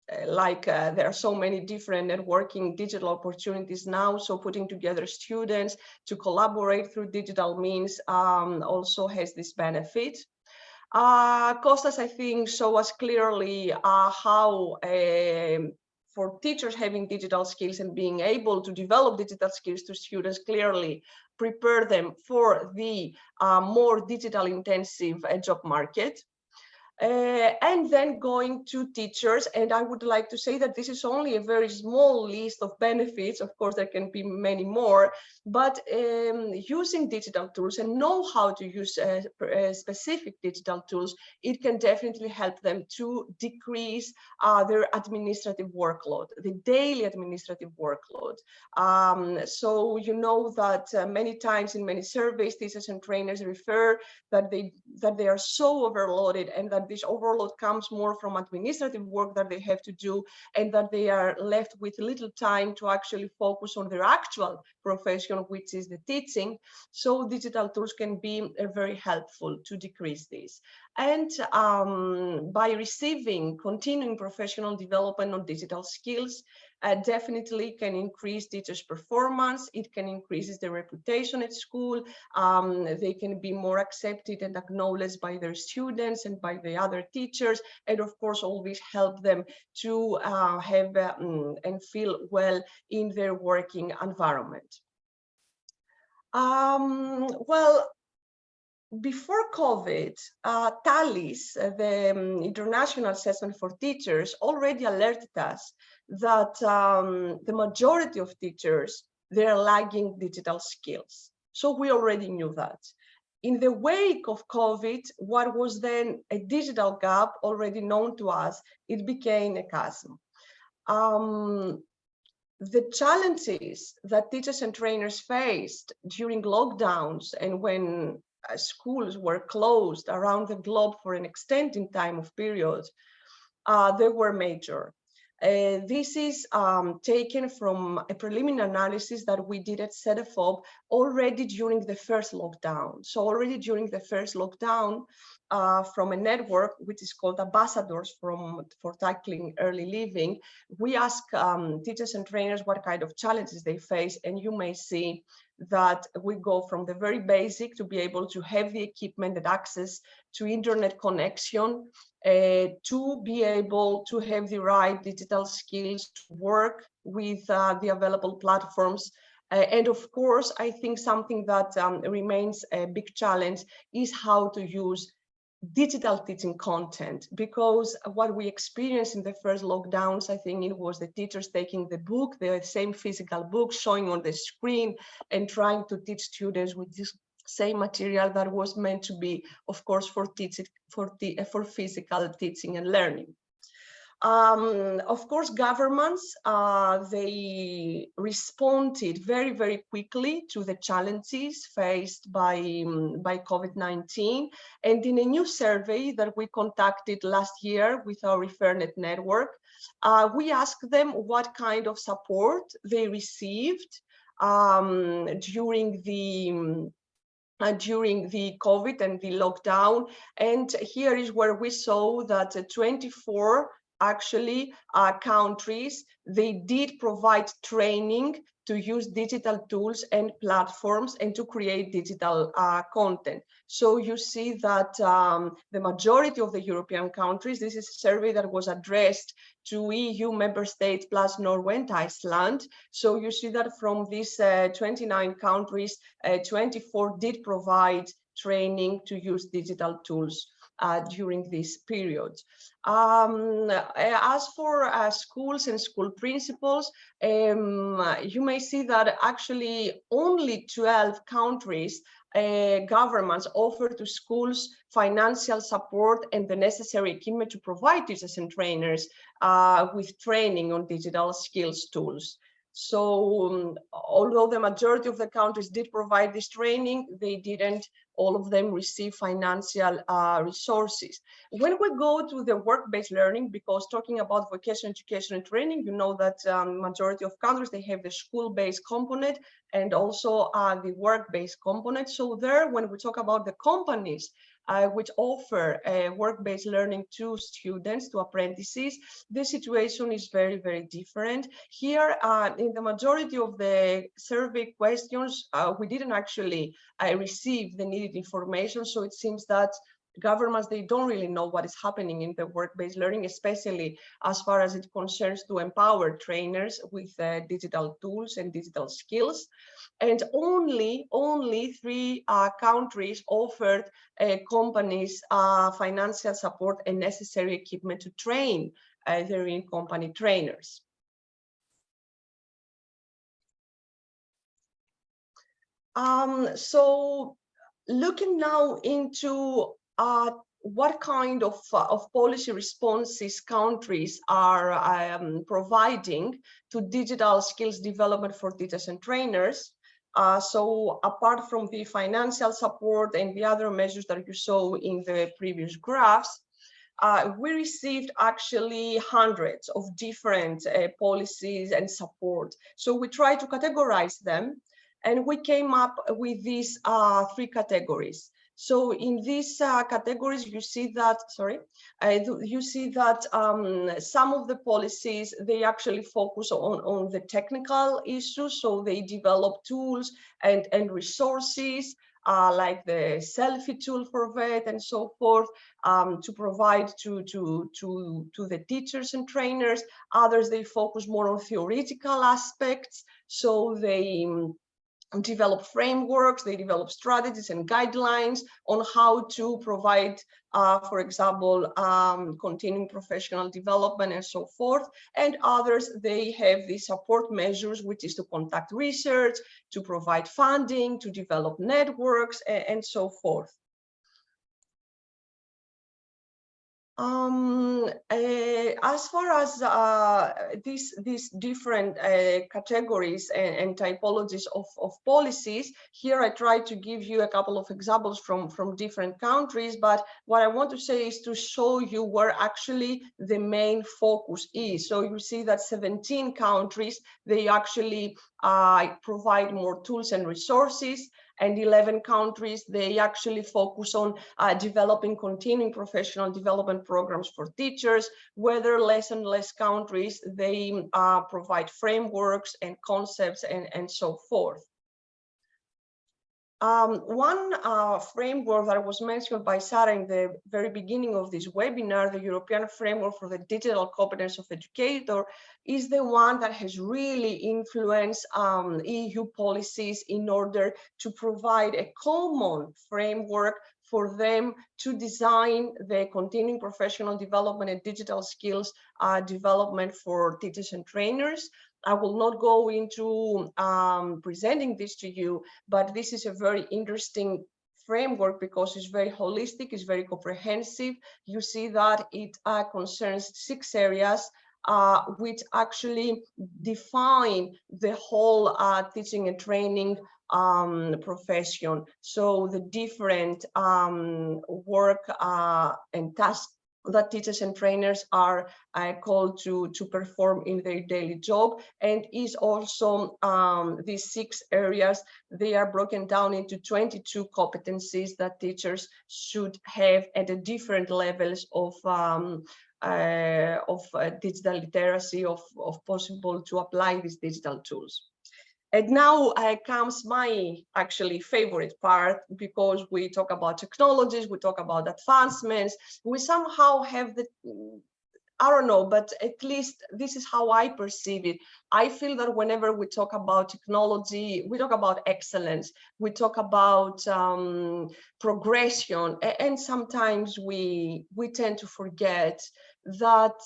There are so many different networking digital opportunities now, so putting together students to collaborate through digital means also has this benefit. Kostas, I think, show us clearly how for teachers having digital skills and being able to develop digital skills to students clearly prepare them for the more digital intensive job market. And then going to teachers, and I would like to say that this is only a very small list of benefits. Of course, there can be many more, but using digital tools and know how to use specific digital tools, it can definitely help them to decrease their administrative workload, the daily administrative workload. So you know that many times in many surveys, teachers and trainers refer that they are so overloaded, and that this overload comes more from administrative work that they have to do, and that they are left with little time to actually focus on their actual profession, which is the teaching. So digital tools can be very helpful to decrease this. And by receiving continuing professional development on digital skills, definitely can increase teachers' performance. It can increase their reputation at school. They can be more accepted and acknowledged by their students and by the other teachers. And of course, always help them to have and feel well in their working environment. Well, before COVID, TALIS, the International Assessment for Teachers, already alerted us that the majority of teachers, they're lagging digital skills. So we already knew that. In the wake of COVID, what was then a digital gap already known to us, it became a chasm. The challenges that teachers and trainers faced during lockdowns and when schools were closed around the globe for an extended time of period, they were major. This is taken from a preliminary analysis that we did at Cedefop already during the first lockdown. So already during the first lockdown, from a network which is called Ambassadors for Tackling Early Leaving, we ask teachers and trainers what kind of challenges they face, and you may see that we go from the very basic to be able to have the equipment and access to internet connection, to be able to have the right digital skills to work with the available platforms. And of course, I think something that remains a big challenge is how to use digital teaching content, because what we experienced in the first lockdowns, I think it was the teachers taking the book, the same physical book, showing on the screen and trying to teach students with this same material that was meant to be, of course, for teaching, for physical teaching and learning. Of course, governments, they responded very, very quickly to the challenges faced by COVID-19. And in a new survey that we conducted last year with our ReferNet network, we asked them what kind of support they received during the COVID and the lockdown. And here is where we saw that 24 actually countries, they did provide training to use digital tools and platforms and to create digital content. So you see that the majority of the European countries, this is a survey that was addressed to EU member states plus Norway and Iceland. So you see that from these 29 countries, 24 did provide training to use digital tools during this period. As for schools and school principals, you may see that actually only 12 countries governments offer to schools financial support and the necessary equipment to provide teachers and trainers with training on digital skills tools. So although the majority of the countries did provide this training, they didn't all of them receive financial resources. When we go to the work-based learning, because talking about vocational education and training, you know that majority of countries, they have the school-based component and also the work-based component. So there, when we talk about the companies which offer work-based learning to students, to apprentices, the situation is very, very different. Here, in the majority of the survey questions, we didn't actually receive the needed information. So it seems that governments, they don't really know what is happening in the work-based learning, especially as far as it concerns to empower trainers with digital tools and digital skills. And only 3 countries offered companies financial support and necessary equipment to train their in-company trainers. So looking now into what kind of policy responses countries are providing to digital skills development for teachers and trainers. So apart from the financial support and the other measures that you saw in the previous graphs, we received actually hundreds of different policies and support. So we tried to categorize them, and we came up with these 3 categories. So in these categories, you see that, some of the policies, they actually focus on the technical issues. So they develop tools and resources like the selfie tool for VET and so forth to provide to the teachers and trainers. Others, they focus more on theoretical aspects. So they develop frameworks, they develop strategies and guidelines on how to provide, for example, continuing professional development and so forth. And others, they have the support measures, which is to conduct research, to provide funding, to develop networks, and so forth. As far as these different categories and typologies of policies, here I try to give you a couple of examples from different countries, but what I want to say is to show you where actually the main focus is. So you see that 17 countries, they actually provide more tools and resources, and 11 countries, they actually focus on developing continuing professional development programs for teachers, whether less and less countries, they provide frameworks and concepts and so forth. One framework that was mentioned by Sarah in the very beginning of this webinar, the European Framework for the Digital Competence of Educator, is the one that has really influenced EU policies in order to provide a common framework for them to design the continuing professional development and digital skills development for teachers and trainers. I will not go into presenting this to you, but this is a very interesting framework because it's very holistic, it's very comprehensive. You see that it concerns 6 areas which actually define the whole teaching and training profession. So the different work and tasks that teachers and trainers are called to perform in their daily job, and is also these 6 areas, they are broken down into 22 competencies that teachers should have at the different levels of digital literacy, of possible to apply these digital tools. And now comes my actually favorite part, because we talk about technologies, we talk about advancements, we somehow have the, I don't know, but at least this is how I perceive it. I feel that whenever we talk about technology, we talk about excellence, we talk about progression, and sometimes we tend to forget that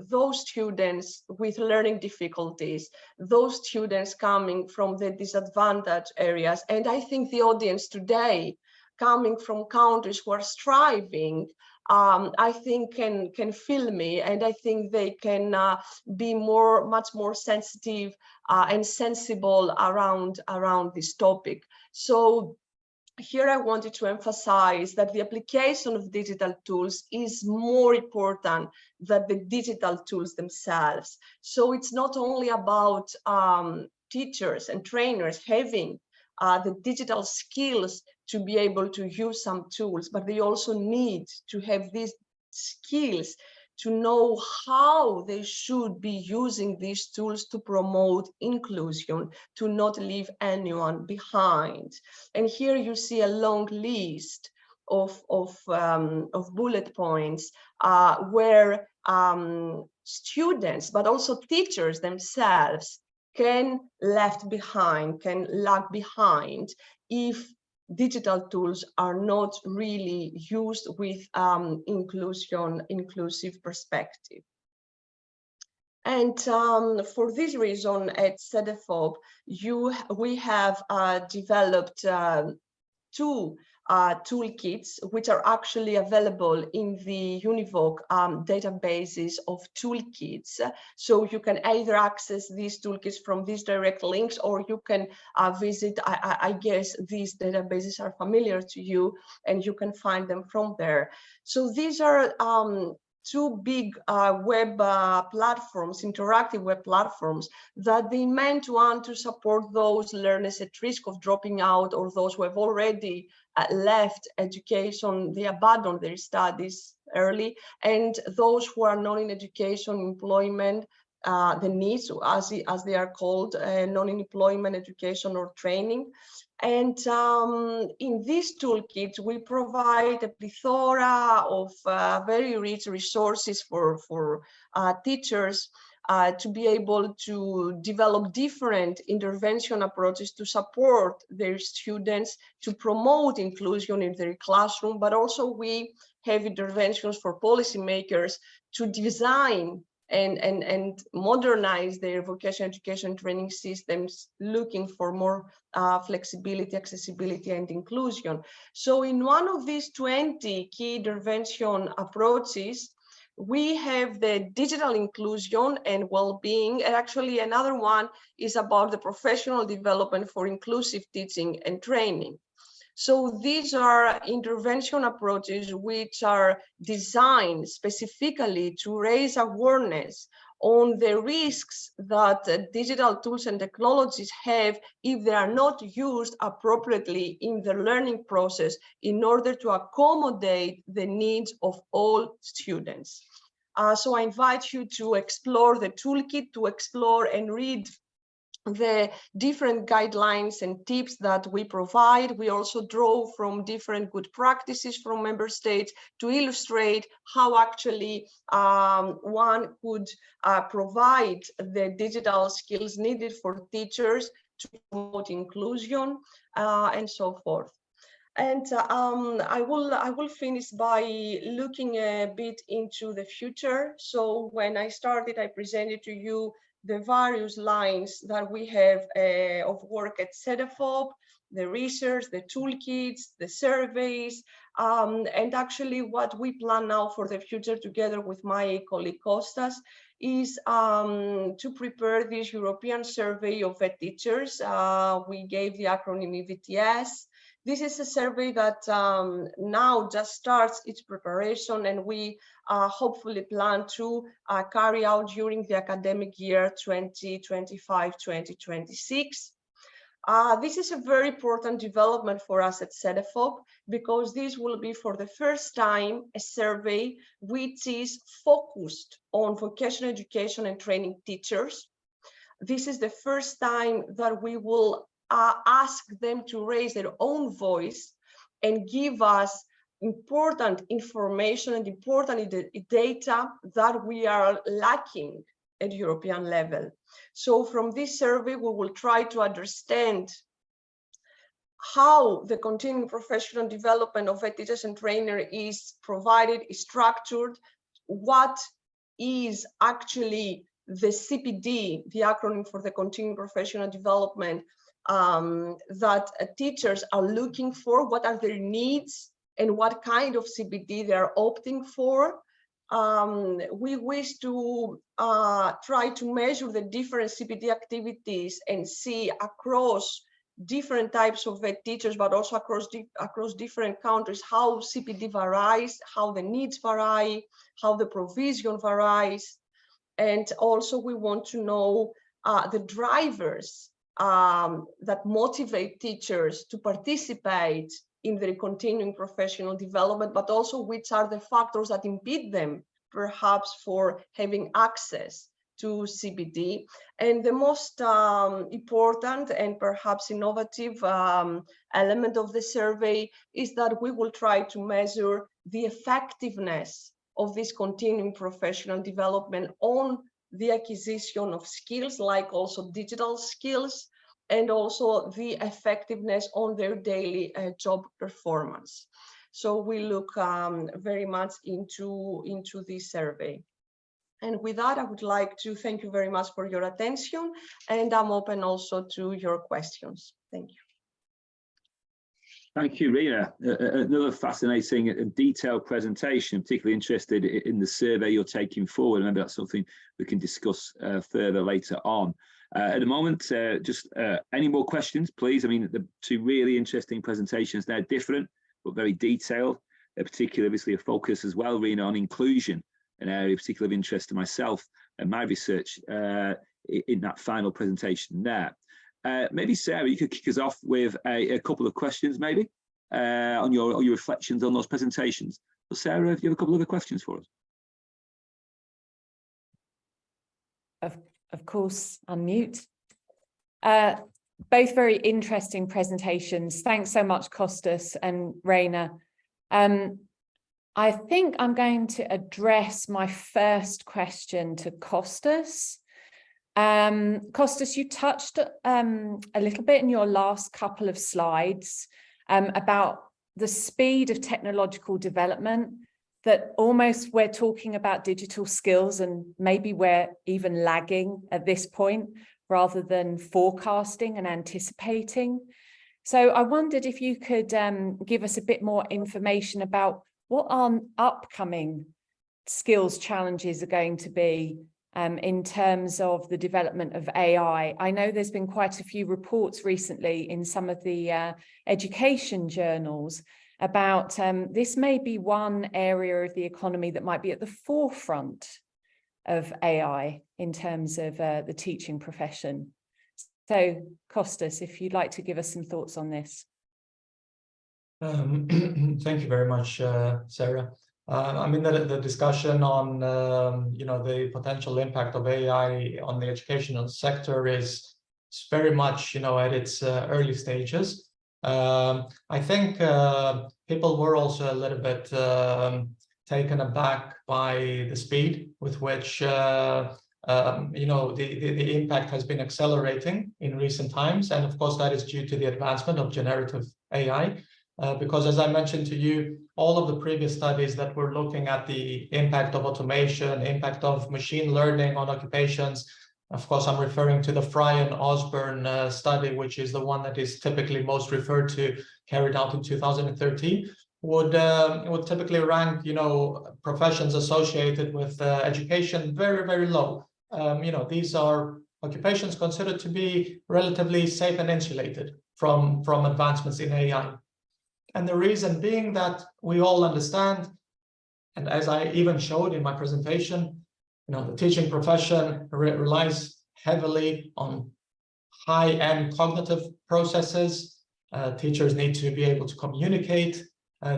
those students with learning difficulties, those students coming from the disadvantaged areas, and I think the audience today coming from countries who are striving, I think can feel me, and I think they can be much more sensitive and sensible around this topic. So here I wanted to emphasize that the application of digital tools is more important than the digital tools themselves. So it's not only about teachers and trainers having the digital skills to be able to use some tools, but they also need to have these skills to know how they should be using these tools to promote inclusion, to not leave anyone behind. And here you see a long list of bullet points where students, but also teachers themselves can lag behind if digital tools are not really used with inclusive perspective. And for this reason, at Cedefop, we have developed 2 toolkits, which are actually available in the UNEVOC databases of toolkits. So you can either access these toolkits from these direct links, or you can visit, I guess these databases are familiar to you, and you can find them from there. So these are 2 big web platforms, interactive web platforms, that they meant to support those learners at risk of dropping out, or those who have already left education, they abandoned their studies early, and those who are not in education, employment, the needs, as they are called, non-employment education or training. And in these toolkits, we provide a plethora of very rich resources for teachers to be able to develop different intervention approaches to support their students, to promote inclusion in their classroom, but also we have interventions for policymakers to design and modernize their vocational education training systems, looking for more flexibility, accessibility, and inclusion. So in one of these 20 key intervention approaches, we have the digital inclusion and well-being, and actually another one is about the professional development for inclusive teaching and training. So these are intervention approaches which are designed specifically to raise awareness on the risks that digital tools and technologies have if they are not used appropriately in the learning process in order to accommodate the needs of all students. So I invite you to explore the toolkit, to explore and read the different guidelines and tips that we provide. We also draw from different good practices from member states to illustrate how actually one could provide the digital skills needed for teachers to promote inclusion and so forth. And I will finish by looking a bit into the future. So when I started, I presented to you the various lines that we have of work at Cedefop, the research, the toolkits, the surveys, and actually what we plan now for the future together with my colleague Kostas is to prepare this European survey of VET teachers. We gave the acronym EVTS. This is a survey that now just starts its preparation, and we hopefully plan to carry out during the academic year 2025-2026. This is a very important development for us at Cedefop, because this will be for the first time a survey which is focused on vocational education and training teachers. This is the first time that we will ask them to raise their own voice and give us important information and important data that we are lacking at European level. So from this survey, we will try to understand how the continuing professional development of teachers and trainers is provided, is structured, what is actually the CPD, the acronym for the continuing professional development, that teachers are looking for, what are their needs, and what kind of CPD they are opting for. We wish to try to measure the different CPD activities and see across different types of VET teachers, but also across different countries, how CPD varies, how the needs vary, how the provision varies. And also we want to know the drivers that motivate teachers to participate in their continuing professional development, but also which are the factors that impede them perhaps for having access to CPD. And the most important and perhaps innovative element of the survey is that we will try to measure the effectiveness of this continuing professional development on the acquisition of skills, like also digital skills, and also the effectiveness on their daily job performance. So we look very much into this survey. And with that, I would like to thank you very much for your attention, and I'm open also to your questions. Thank you. Thank you, Rina. Another fascinating and detailed presentation. Particularly interested in the survey you're taking forward. Maybe that's something we can discuss further later on. At the moment, just any more questions, please? I mean, the two really interesting presentations. They're different, but very detailed. They're particularly, obviously, a focus as well, Rina, on inclusion, an area of particular interest to myself and my research in that final presentation there. Maybe Sarah, you could kick us off with a couple of questions, maybe, on your reflections on those presentations. So Sarah, if you have a couple of other questions for us. Of course, unmute. Both very interesting presentations. Thanks so much, Kostas and Reina. I think I'm going to address my first question to Kostas. Kostas, you touched a little bit in your last couple of slides about the speed of technological development that almost we're talking about digital skills and maybe we're even lagging at this point rather than forecasting and anticipating. So I wondered if you could give us a bit more information about what our upcoming skills challenges are going to be in terms of the development of AI. I know there's been quite a few reports recently in some of the education journals about this may be one area of the economy that might be at the forefront of AI in terms of the teaching profession. So, Kostas, if you'd like to give us some thoughts on this. Thank you very much, Sarah. I mean, the discussion on the potential impact of AI on the educational sector is very much at its early stages. I think people were also a little bit taken aback by the speed with which the impact has been accelerating in recent times, and of course that is due to the advancement of generative AI. Because as I mentioned to you, all of the previous studies that were looking at the impact of automation, impact of machine learning on occupations, of course, I'm referring to the Fry and Osborne study, which is the one that is typically most referred to, carried out in 2013, would typically rank, professions associated with education very, very low. These are occupations considered to be relatively safe and insulated from advancements in AI. And the reason being that we all understand, and as I even showed in my presentation, the teaching profession relies heavily on high-end cognitive processes. Teachers need to be able to communicate.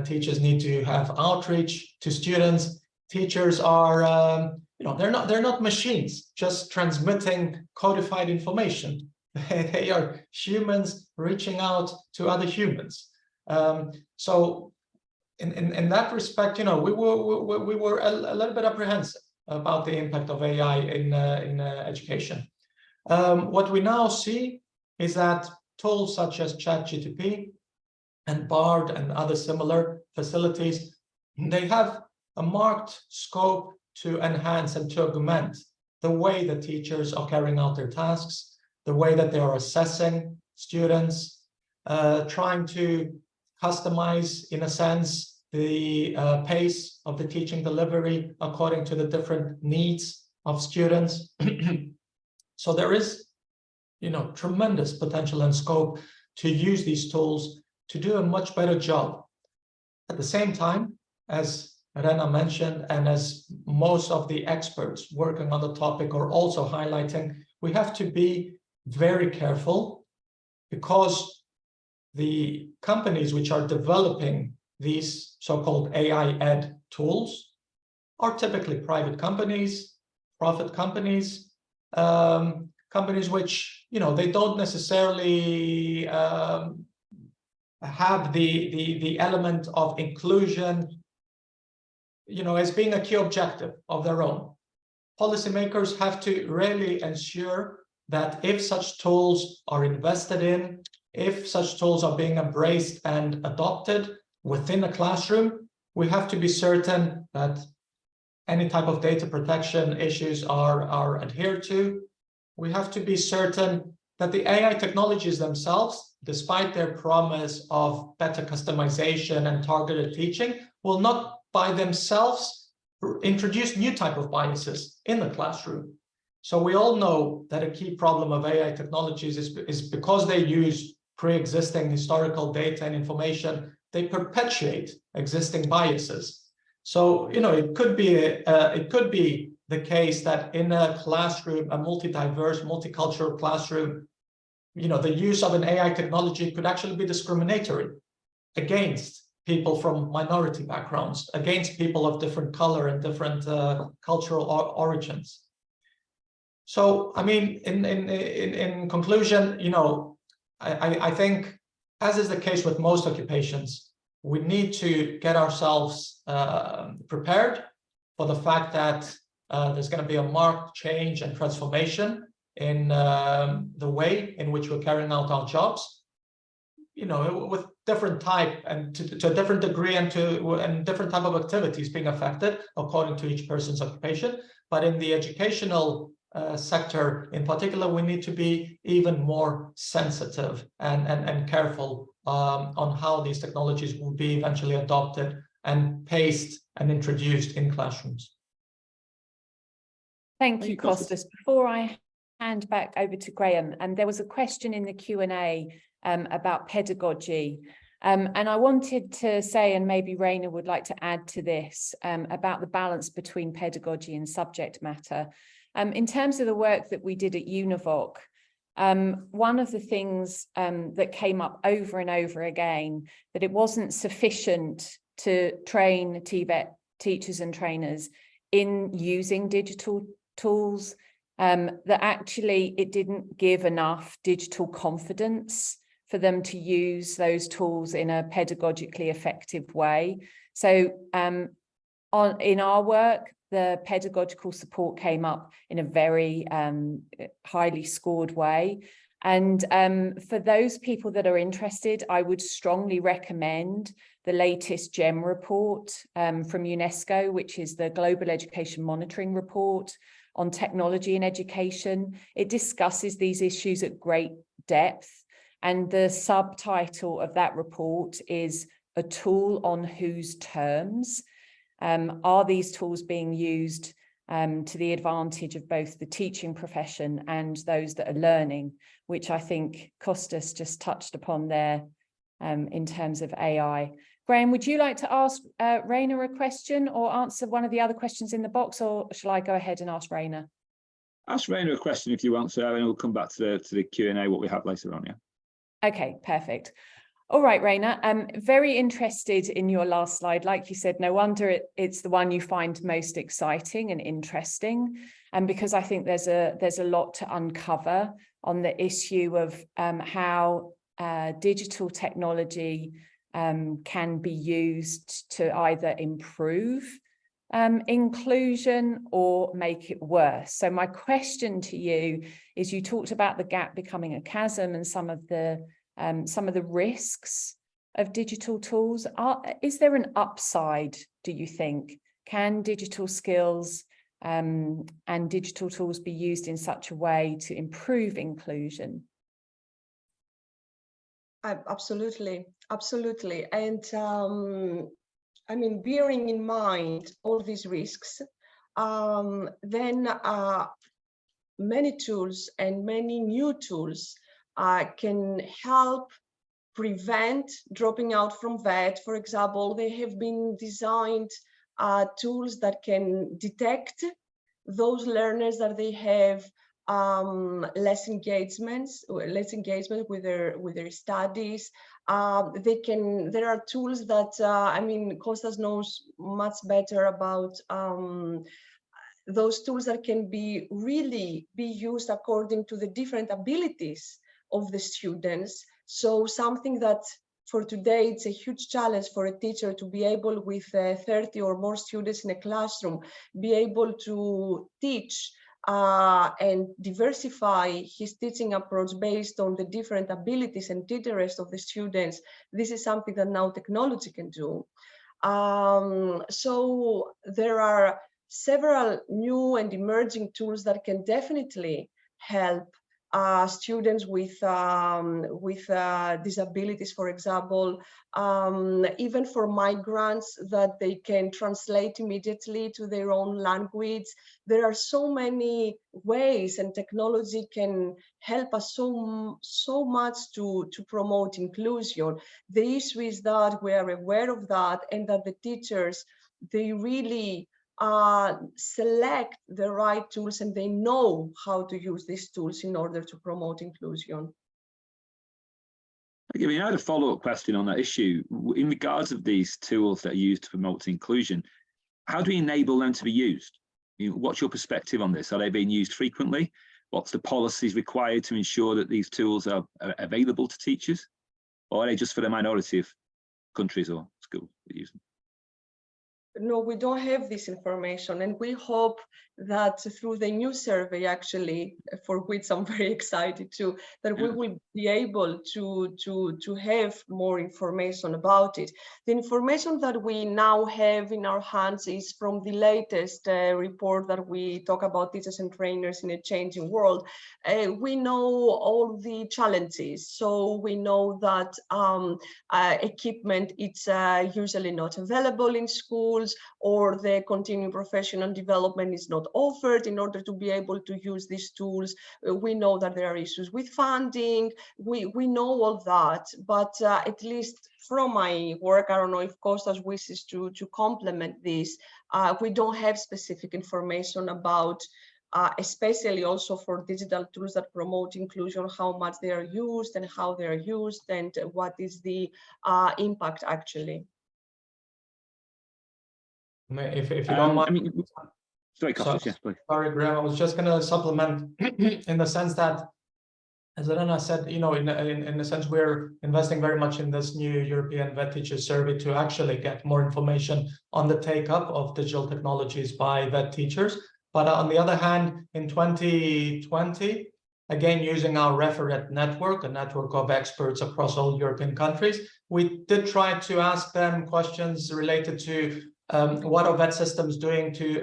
Teachers need to have outreach to students. Teachers are, they're not machines just transmitting codified information. They are humans reaching out to other humans. So in that respect, we were a little bit apprehensive about the impact of AI in education. What we now see is that tools such as ChatGPT and Bard and other similar facilities, they have a marked scope to enhance and to augment the way that teachers are carrying out their tasks, the way that they are assessing students, trying to customize, in a sense, the pace of the teaching delivery according to the different needs of students. So there is, tremendous potential and scope to use these tools to do a much better job. At the same time, as Rena mentioned, and as most of the experts working on the topic are also highlighting, we have to be very careful, because the companies which are developing these so-called AI-ed tools are typically private companies, profit companies, companies which, they don't necessarily have the element of inclusion, as being a key objective of their own. Policymakers have to really ensure that if such tools are invested in, if such tools are being embraced and adopted within a classroom, we have to be certain that any type of data protection issues are adhered to. We have to be certain that the AI technologies themselves, despite their promise of better customization and targeted teaching, will not by themselves introduce new type of biases in the classroom. So we all know that a key problem of AI technologies is because they use pre-existing historical data and information, they perpetuate existing biases. So, it could be the case that in a classroom, a multi-diverse, multicultural classroom, the use of an AI technology could actually be discriminatory against people from minority backgrounds, against people of different color and different cultural origins. So, I mean, in conclusion, I think, as is the case with most occupations, we need to get ourselves prepared for the fact that there's going to be a marked change and transformation in the way in which we're carrying out our jobs. you know, with different type and to a different degree and different type of activities being affected according to each person's occupation. But in the educational sector in particular, we need to be even more sensitive and careful on how these technologies will be eventually adopted and paced and introduced in classrooms. Thank you, Kostas. Before I hand back over to Graeme, and there was a question in the Q&A about pedagogy. And I wanted to say, and maybe Raina would like to add to this, about the balance between pedagogy and subject matter. In terms of the work that we did at UNEVOC, one of the things that came up over and over again, that it wasn't sufficient to train TVET teachers and trainers in using digital tools, that actually it didn't give enough digital confidence for them to use those tools in a pedagogically effective way. So in our work, the pedagogical support came up in a very highly scored way. And for those people that are interested, I would strongly recommend the latest GEM report from UNESCO, which is the Global Education Monitoring Report on Technology in Education. It discusses these issues at great depth. And the subtitle of that report is "A Tool on Whose Terms?" Are these tools being used to the advantage of both the teaching profession and those that are learning, which I think Kostas just touched upon there in terms of AI. Graeme, would you like to ask Raina a question or answer one of the other questions in the box, or shall I go ahead and ask Raina? Ask Raina a question if you want, Sarah, and we'll come back to the Q&A, what we have later on, yeah. Okay, perfect. All right, Raina, I'm very interested in your last slide. Like you said, no wonder it's the one you find most exciting and interesting. And because I think there's a lot to uncover on the issue of how digital technology can be used to either improve inclusion or make it worse. So my question to you is, you talked about the gap becoming a chasm and some of the risks of digital tools. Is there an upside, do you think? Can digital skills and digital tools be used in such a way to improve inclusion? Absolutely, absolutely. And I mean, bearing in mind all these risks, then many tools and many new tools can help prevent dropping out from VET. For example, they have been designed tools that can detect those learners that they have less engagement with their studies. There are tools that I mean, Kostas knows much better about those tools that can really be used according to the different abilities of the students. So something that for today, it's a huge challenge for a teacher to be able, with 30 or more students in a classroom, be able to teach and diversify his teaching approach based on the different abilities and interests of the students. This is something that now technology can do. So there are several new and emerging tools that can definitely help students with disabilities, for example, even for migrants, that they can translate immediately to their own language. There are so many ways, and technology can help us so much to promote inclusion. The issue is that we are aware of that, and that the teachers, they really select the right tools, and they know how to use these tools in order to promote inclusion. I mean, I had a follow-up question on that issue. In regards of these tools that are used to promote inclusion, how do we enable them to be used? What's your perspective on this? Are they being used frequently? What's the policies required to ensure that these tools are available to teachers? Or are they just for the minority of countries or schools that use them? No, we don't have this information, and we hope that through the new survey, actually, for which I'm very excited too, that we will be able to have more information about it. The information that we now have in our hands is from the latest report that we talk about teachers and trainers in a changing world. We know all the challenges, so we know that equipment, it's usually not available in schools, or the continuing professional development is not offered in order to be able to use these tools. We know that there are issues with funding. We know all that, but at least from my work, I don't know if Kostas wishes to complement this. We don't have specific information about especially also for digital tools that promote inclusion, how much they are used and how they are used, and what is the impact actually. If you don't mind. I mean, sorry, Kostas, yes, please. Sorry, Graeme, I was just going to supplement in the sense that, as Elena said, you know, in a sense, we're investing very much in this new European VET Teachers Survey to actually get more information on the take-up of digital technologies by VET teachers. But on the other hand, in 2020, again, using our referent network, a network of experts across all European countries, we did try to ask them questions related to what are VET systems doing to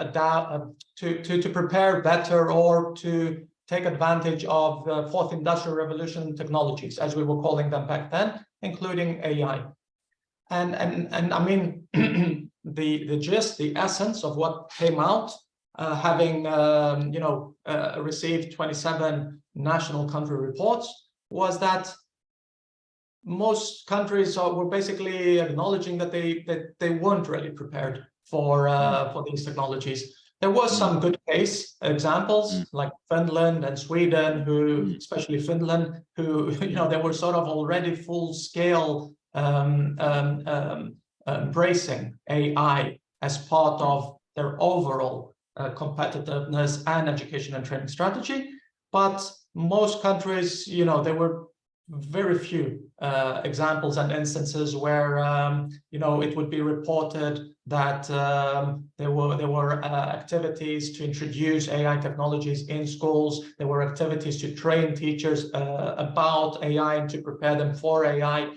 adapt, to prepare better or to take advantage of the fourth industrial revolution technologies, as we were calling them back then, including AI. And I mean, the gist, the essence of what came out, having you know, received 27 national country reports, was that most countries were basically acknowledging that they weren't really prepared for these technologies. There was some good case examples like Finland and Sweden, who, especially Finland, who, you know, they were sort of already full scale embracing AI as part of their overall competitiveness and education and training strategy. But most countries, you know, there were very few examples and instances where you know, it would be reported that there were activities to introduce AI technologies in schools. There were activities to train teachers about AI and to prepare them for AI.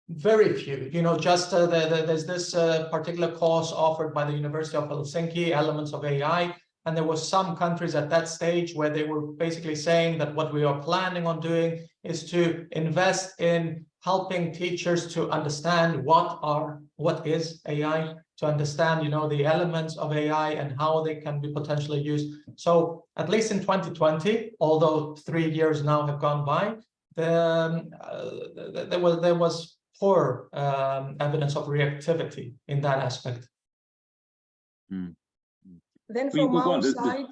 Very few, you know, just there's this particular course offered by the University of Helsinki, Elements of AI. And there were some countries at that stage where they were basically saying that what we are planning on doing is to invest in helping teachers to understand what is AI, to understand, you know, the elements of AI and how they can be potentially used. So at least in 2020, although 3 years now have gone by, there was poor evidence of reactivity in that aspect. Then from our side,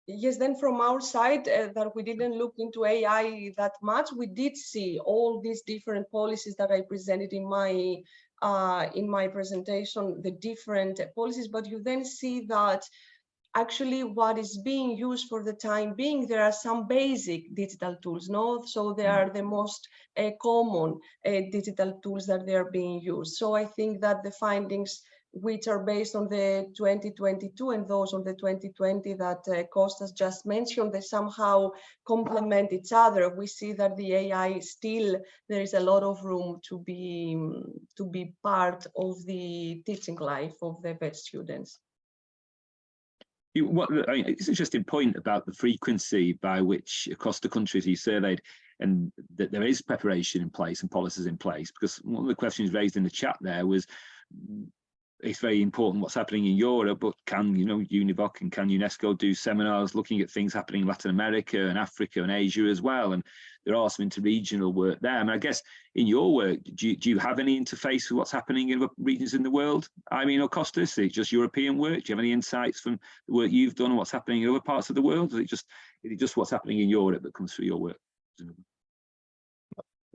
yes, then from our side, that we didn't look into AI that much. We did see all these different policies that I presented in my presentation, the different policies, but you then see that actually what is being used for the time being, there are some basic digital tools, no? So they are the most common digital tools that they are being used. So I think that the findings, which are based on the 2022 and those on the 2020 that Kostas just mentioned, they somehow complement each other. We see that the AI still, there is a lot of room to be part of the teaching life of the VET students. It's an interesting point about the frequency by which across the countries you surveyed, and that there is preparation in place and policies in place, because one of the questions raised in the chat there was, it's very important what's happening in Europe, but can, you know, UNEVOC and can UNESCO do seminars looking at things happening in Latin America and Africa and Asia as well? And there are some interregional work there. I mean, I guess in your work, do you have any interface with what's happening in other regions in the world? I mean, or Kostas, is it just European work? Do you have any insights from the work you've done and what's happening in other parts of the world? Is it just what's happening in Europe that comes through your work?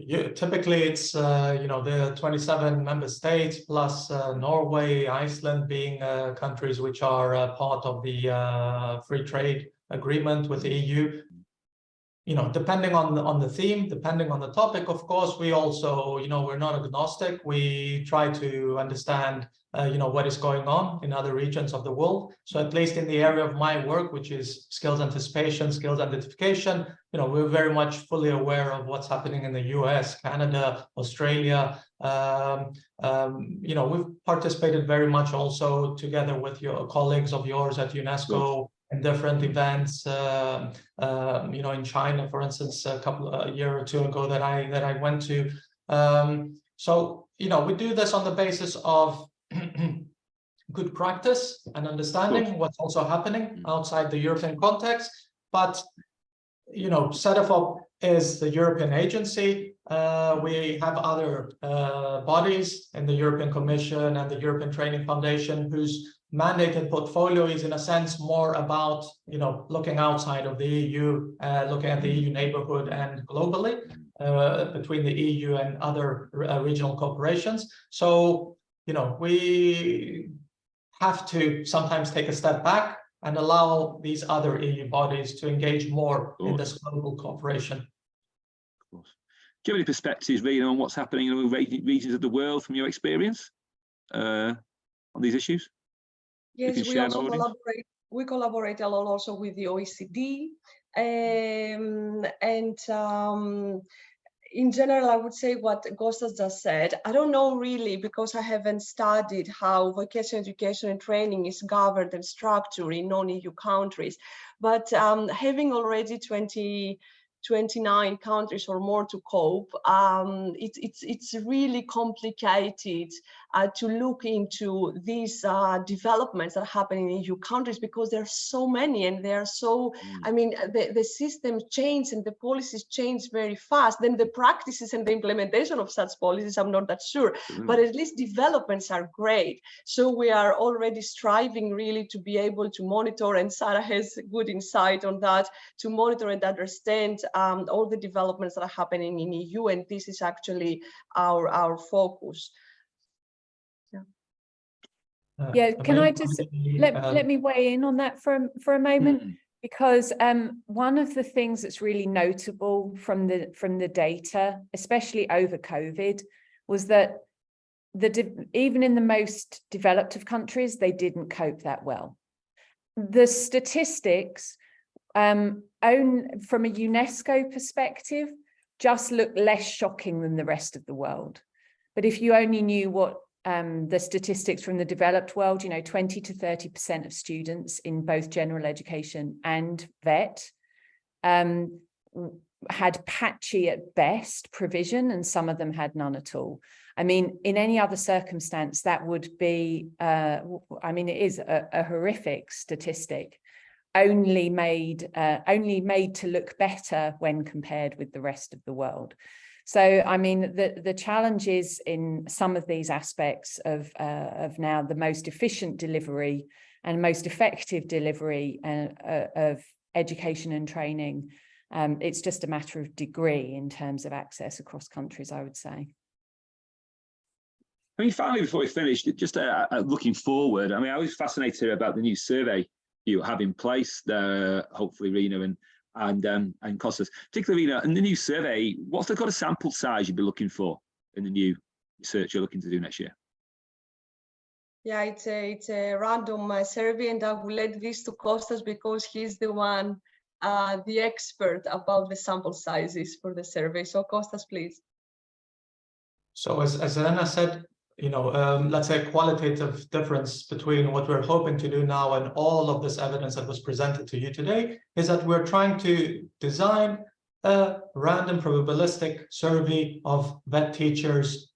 Yeah, typically it's you know, the 27 member states plus Norway, Iceland being countries which are part of the free trade agreement with the EU. depending on the theme, depending on the topic, of course, we also, we're not agnostic. We try to understand, what is going on in other regions of the world. So at least in the area of my work, which is skills anticipation, skills identification, we're very much fully aware of what's happening in the US, Canada, Australia. We've participated very much also together with your colleagues of yours at UNESCO in different events, in China, for instance, a year or two ago that I went to. So we do this on the basis of good practice and understanding what's also happening outside the European context. But Cedefop is the European agency. We have other bodies in the European Commission and the European Training Foundation whose mandated portfolio is in a sense more about looking outside of the EU, looking at the EU neighborhood and globally between the EU and other regional corporations. So we have to sometimes take a step back and allow these other EU bodies to engage more in this global cooperation. Of course. Do you have any perspectives, Rena, on what's happening in regions of the world from your experience on these issues? Yes, we also collaborate. We collaborate a lot also with the OECD, in general, I would say what Kostas just said. I don't know really, because I haven't studied how vocational education and training is governed and structured in non-EU countries, but having already 29 countries or more to cope, it's really complicated to look into these developments that are happening in EU countries, because there are so many and they are so, I mean, the system change and the policies change very fast. Then the practices and the implementation of such policies, I'm not that sure, but at least developments are great. So we are already striving really to be able to monitor, and Sarah has good insight on that, to monitor and understand all the developments that are happening in EU, and this is actually our focus. Yeah, can I just let me weigh in on that for a moment, because one of the things that's really notable from the data, especially over COVID, was that even in the most developed of countries, they didn't cope that well. The statistics from a UNESCO perspective just look less shocking than the rest of the world. But if you only knew what the statistics from the developed world, 20 to 30% of students in both general education and VET had patchy at best provision, and some of them had none at all. I mean, in any other circumstance, that would be, it is a horrific statistic, only made to look better when compared with the rest of the world. So, I mean, the challenge is in some of these aspects of now the most efficient delivery and most effective delivery of education and training. It's just a matter of degree in terms of access across countries, I would say. I mean, finally, before we finish, just looking forward, I mean, I was fascinated about the new survey you have in place there, hopefully, Rena and Kostas. Particularly, Rena, in the new survey, what's the kind of sample size you'd be looking for in the new research you're looking to do next year? Yeah, it's a random survey, and I will let this to Kostas because he's the one, the expert about the sample sizes for the survey. So Kostas, please. So as Elena said, let's say qualitative difference between what we're hoping to do now and all of this evidence that was presented to you today is that we're trying to design a random probabilistic survey of VET teachers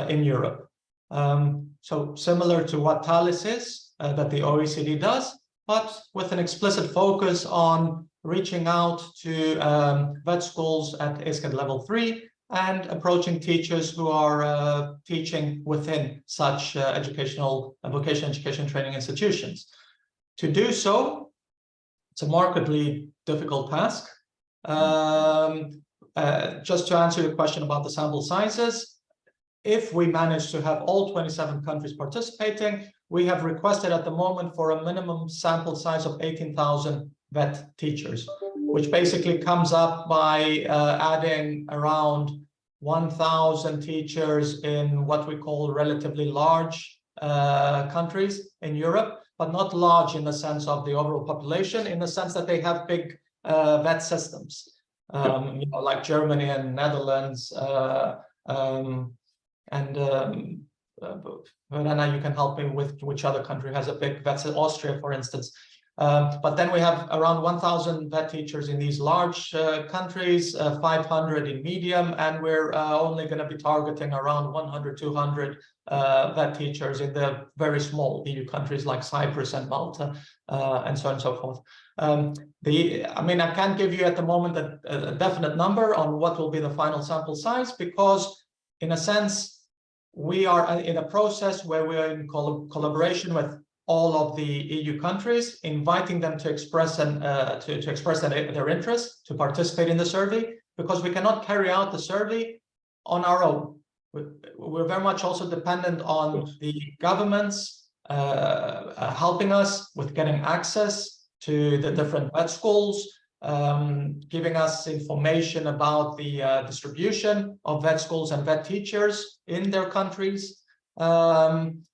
in Europe. So similar to what TALIS is, that the OECD does, but with an explicit focus on reaching out to VET schools at ISCED level 3 and approaching teachers who are teaching within such educational and vocational education training institutions. To do so, it's a markedly difficult task. Just to answer your question about the sample sizes, if we manage to have all 27 countries participating, we have requested at the moment for a minimum sample size of 18,000 VET teachers, which basically comes up by adding around 1,000 teachers in what we call relatively large countries in Europe, but not large in the sense of the overall population, in the sense that they have big VET systems, you know, like Germany and Netherlands, Verena, you can help me with which other country has a big VET, Austria, for instance. But then we have around 1,000 VET teachers in these large countries, 500 in medium, and we're only going to be targeting around 100, 200 VET teachers in the very small EU countries like Cyprus and Malta, and so on and so forth. I mean, I can't give you at the moment a definite number on what will be the final sample size, because in a sense, we are in a process where we are in collaboration with all of the EU countries, inviting them to express their interest to participate in the survey, because we cannot carry out the survey on our own. We're very much also dependent on the governments helping us with getting access to the different VET schools, giving us information about the distribution of VET schools and VET teachers in their countries.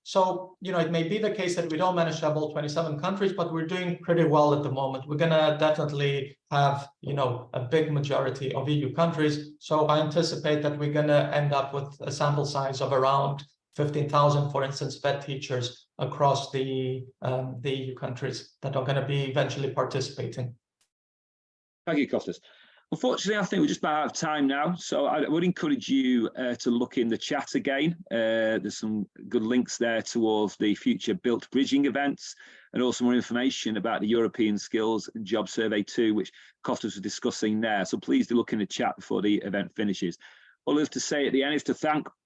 So, you know, it may be the case that we don't manage to have all 27 countries, but we're doing pretty well at the moment. We're going to definitely have, you know, a big majority of EU countries. So I anticipate that we're going to end up with a sample size of around 15,000, for instance, VET teachers across the EU countries that are going to be eventually participating. Thank you, Kostas. Unfortunately, I think we're just about out of time now, so I would encourage you to look in the chat again. There's some good links there towards the future BILT bridging events, and also more information about the European Skills and Job Survey 2, which Kostas was discussing there. So please do look in the chat before the event finishes. All I have to say at the end is to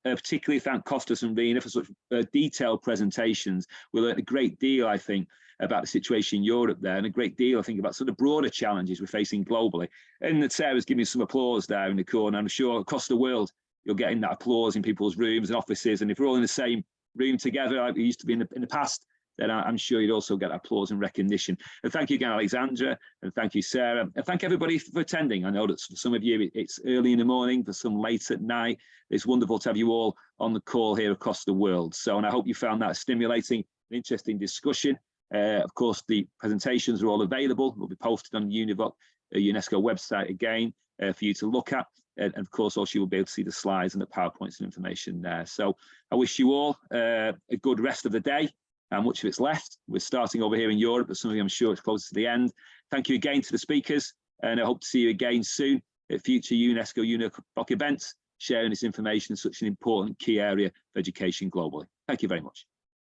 particularly thank Kostas and Irene for such detailed presentations. We learned a great deal, I think, about the situation in Europe there, and a great deal, I think, about sort of broader challenges we're facing globally. And that Sarah's giving some applause there in the corner. I'm sure across the world, you're getting that applause in people's rooms and offices. And if we're all in the same room together, like we used to be in the past, then I'm sure you'd also get applause and recognition. And thank you again, Alexandra, and thank you, Sarah. And thank everybody for attending. I know that for some of you, it's early in the morning, for some late at night. It's wonderful to have you all on the call here across the world. So, and I hope you found that a stimulating and interesting discussion. Of course, the presentations are all available. Will be posted on the UNEVOC UNESCO website again for you to look at. And of course, also you will be able to see the slides and the PowerPoints and information there. So I wish you all a good rest of the day. How much of it's left? We're starting over here in Europe, but some of you, I'm sure, it's close to the end. Thank you again to the speakers, and I hope to see you again soon at future UNESCO-UNEVOC events, sharing this information in such an important key area of education globally. Thank you very much.